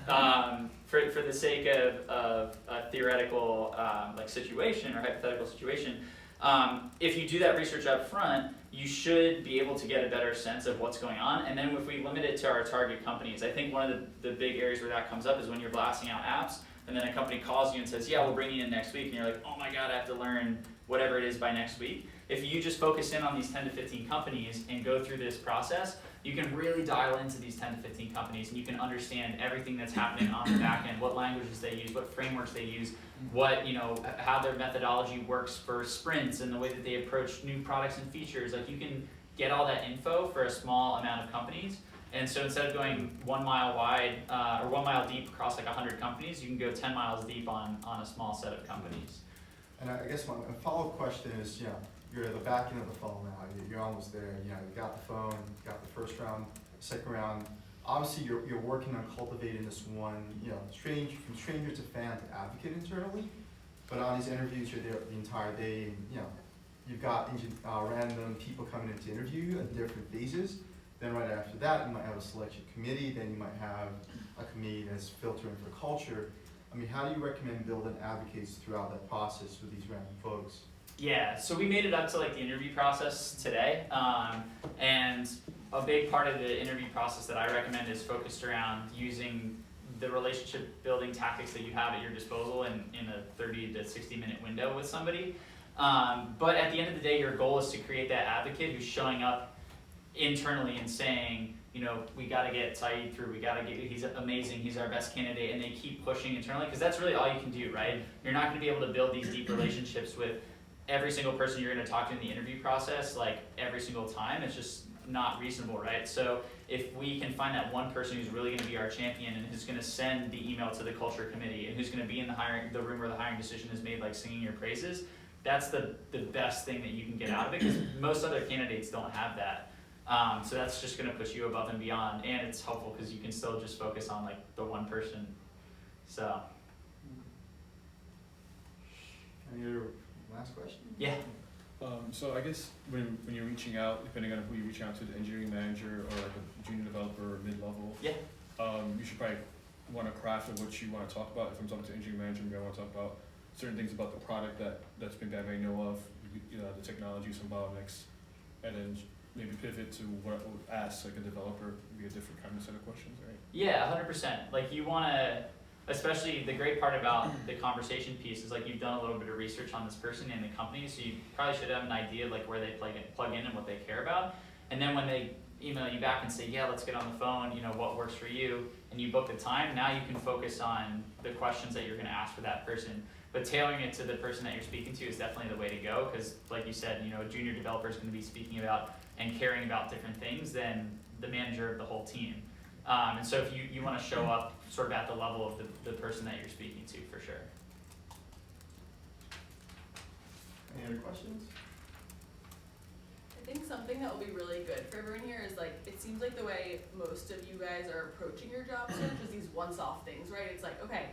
for the sake of a theoretical like situation or hypothetical situation, if you do that research up front, you should be able to get a better sense of what's going on. And then if we limit it to our target companies, I think one of the big areas where that comes up is when you're blasting out apps, and then a company calls you and says, yeah, we'll bring you in next week, and you're like, oh my god, I have to learn whatever it is by next week. If you just focus in on these 10 to 15 companies and go through this process, you can really dial into these 10 to 15 companies, and you can understand everything that's happening on the back end, what languages they use, what frameworks they use, what, how their methodology works for sprints and the way that they approach new products and features. Like, you can get all that info for a small amount of companies. And so instead of going 1 mile wide or 1 mile deep across like 100 companies, you can go 10 miles deep on a small set of companies. And I guess my follow-up question is, you're at the back end of the funnel now. You're almost there. You got the phone, you got the first round, second round. Obviously, you're working on cultivating this one, from stranger to fan to advocate internally. But on these interviews, you're there the entire day, and you've got random people coming in to interview you at different phases. Then right after that, you might have a selection committee. Then you might have a committee that's filtering for culture. I mean, how do you recommend building advocates throughout that process with these random folks? Yeah, so we made it up to like the interview process today, and a big part of the interview process that I recommend is focused around using the relationship building tactics that you have at your disposal in a 30 to 60 minute window with somebody. But at the end of the day, your goal is to create that advocate who's showing up internally and saying, we got to get Saeed through, he's amazing, he's our best candidate, and they keep pushing internally, because that's really all you can do, right? You're not going to be able to build these deep relationships with every single person you're going to talk to in the interview process, like every single time. It's just not reasonable, right? So if we can find that one person who's really going to be our champion and who's going to send the email to the culture committee and who's going to be in the room where the hiring decision is made, like singing your praises, that's the best thing that you can get out of it, because most other candidates don't have that. So that's just going to push you above and beyond, and it's helpful because you can still just focus on like the one person. So. Any other last question? Yeah. So I guess when you're reaching out, depending on who you're reaching out to, the engineering manager or like a junior developer or mid-level, Yeah. You should probably want to craft what you want to talk about. If I'm talking to engineering manager, maybe I want to talk about certain things about the product that's been that I may know of, the technology, some bottlenecks, and then maybe pivot to what I would ask like a developer, maybe a different kind of set of questions, right? Yeah, 100%. Like, you want to, especially the great part about the conversation piece is like you've done a little bit of research on this person and the company, so you probably should have an idea of like where they plug in and what they care about. And then when they email you back and say, yeah, let's get on the phone, what works for you, and you book the time, now you can focus on the questions that you're going to ask for that person. But tailoring it to the person that you're speaking to is definitely the way to go, because like you said, a junior developer is going to be speaking about and caring about different things than the manager of the whole team. And so if you want to show up sort of at the level of the person that you're speaking to, for sure. Any other questions? I think something that will be really good for everyone here is like, it seems like the way most of you guys are approaching your job search is these once-off things, right? It's like, okay,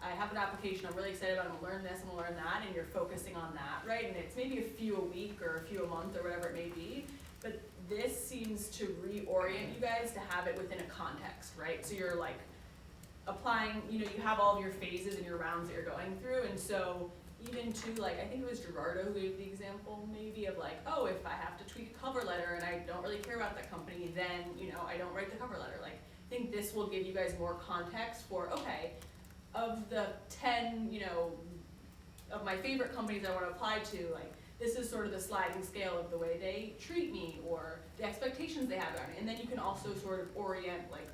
I have an application, I'm really excited about it, I'm gonna learn this, I'm gonna learn that, and you're focusing on that, right? And it's maybe a few a week or a few a month or whatever it may be, but this seems to reorient you guys to have it within a context, right? So you're like applying, you have all of your phases and your rounds that you're going through, and so even to like, I think it was Gerardo who gave the example maybe of like, oh, if I have to tweak a cover letter and I don't really care about that company, then, I don't write the cover letter. Like, I think this will give you guys more context for, okay, of the 10, of my favorite companies I want to apply to, like, this is sort of the sliding scale of the way they treat me or the expectations they have on it. And then you can also sort of orient like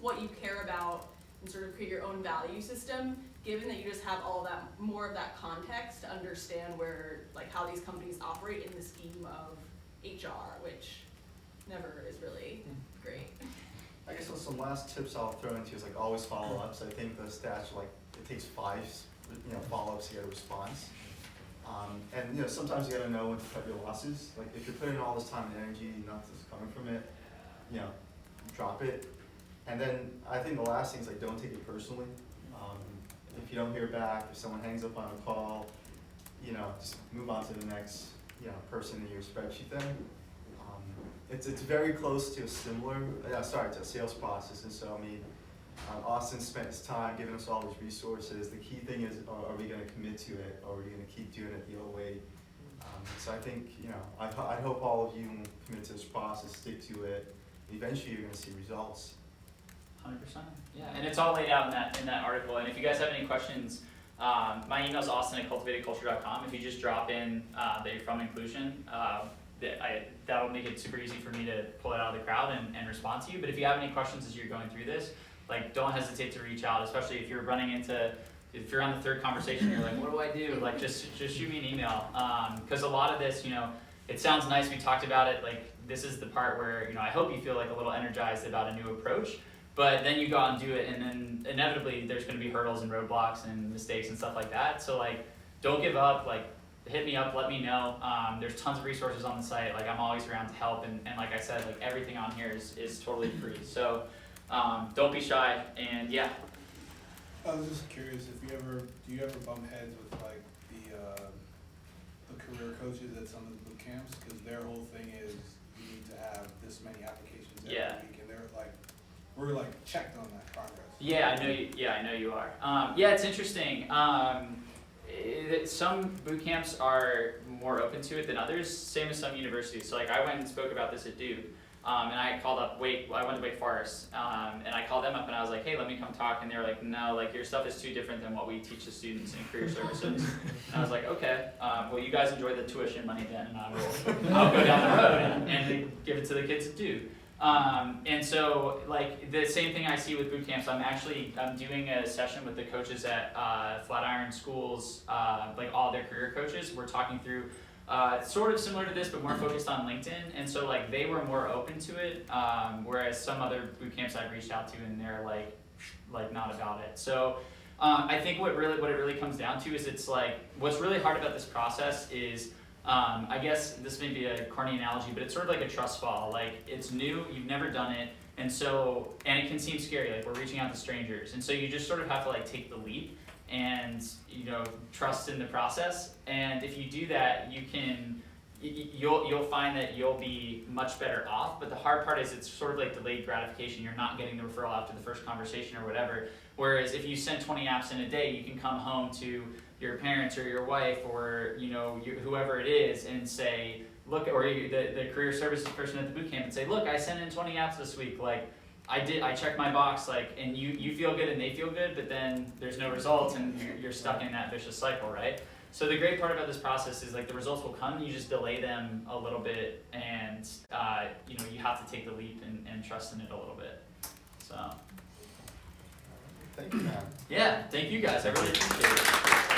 what you care about and sort of create your own value system, given that you just have all that, more of that context to understand where, like, how these companies operate in the scheme of HR, which never is really great. I guess some last tips I'll throw into is like always follow-ups. I think the stats are like it takes 5 follow-ups to get a response. And sometimes you gotta know when to cut your losses. Like if you're putting all this time and energy, nothing's coming from it, drop it. And then I think the last thing is like don't take it personally. If you don't hear back, if someone hangs up on a call, just move on to the next person in your spreadsheet then. It's very close to a similar, to a sales process, and so I mean, Austin spent his time giving us all these resources. The key thing is, are we gonna commit to it, or are we gonna keep doing it the old way? So I think, I hope all of you will commit to this process, stick to it. Eventually, you're gonna see results. 100%. Yeah, and it's all laid out in that article. And if you guys have any questions, my email is austin@cultivatedculture.com. If you just drop in that you're from Inclusion, that'll make it super easy for me to pull it out of the crowd and respond to you. But if you have any questions as you're going through this, like, don't hesitate to reach out, especially if you're if you're on the third conversation, you're like, what do I do? Like, just shoot me an email. Because a lot of this, it sounds nice, we talked about it, like, this is the part where, I hope you feel like a little energized about a new approach, but then you go out and do it, and then inevitably there's gonna be hurdles and roadblocks and mistakes and stuff like that. So, like, don't give up, like, hit me up, let me know. There's tons of resources on the site, like, I'm always around to help, and like I said, like, everything on here is totally free. So, don't be shy, and yeah. I was just curious, do you ever bump heads with like the career coaches at some of the boot camps? Cause their whole thing is you need to have this many applications every week, and they're like, we're like checked on that progress. Yeah, I know you are. Yeah, it's interesting. Some boot camps are more open to it than others, same as some universities. So like I went and spoke about this at Duke. And I called up I went to Wake Forest, and I called them up and I was like, hey, let me come talk, and they were like, no, like, your stuff is too different than what we teach the students in career services. And I was like, okay, well, you guys enjoy the tuition money then, and I'll go down the road and give it to the kids at Duke. And so, like, the same thing I see with boot camps, I'm doing a session with the coaches at Flatiron Schools, like all their career coaches. We're talking through sort of similar to this, but more focused on LinkedIn, and so like they were more open to it, whereas some other boot camps I've reached out to and they're like not about it. So I think what it really comes down to is it's like what's really hard about this process is I guess this may be a corny analogy, but it's sort of like a trust fall. Like it's new, you've never done it, and it can seem scary. Like we're reaching out to strangers, and so you just sort of have to like take the leap and trust in the process. And if you do that, you'll find that you'll be much better off. But the hard part is it's sort of like delayed gratification. You're not getting the referral after the first conversation or whatever. Whereas if you send 20 apps in a day, you can come home to your parents or your wife or whoever it is and say, look, or the career services person at the boot camp and say, look, I sent in 20 apps this week. Like, I checked my box, like, and you feel good and they feel good, but then there's no results and you're stuck in that vicious cycle, right? So the great part about this process is like the results will come, you just delay them a little bit, and you have to take the leap and trust in it a little bit. So Thank you, man. yeah, thank you guys, I really appreciate it.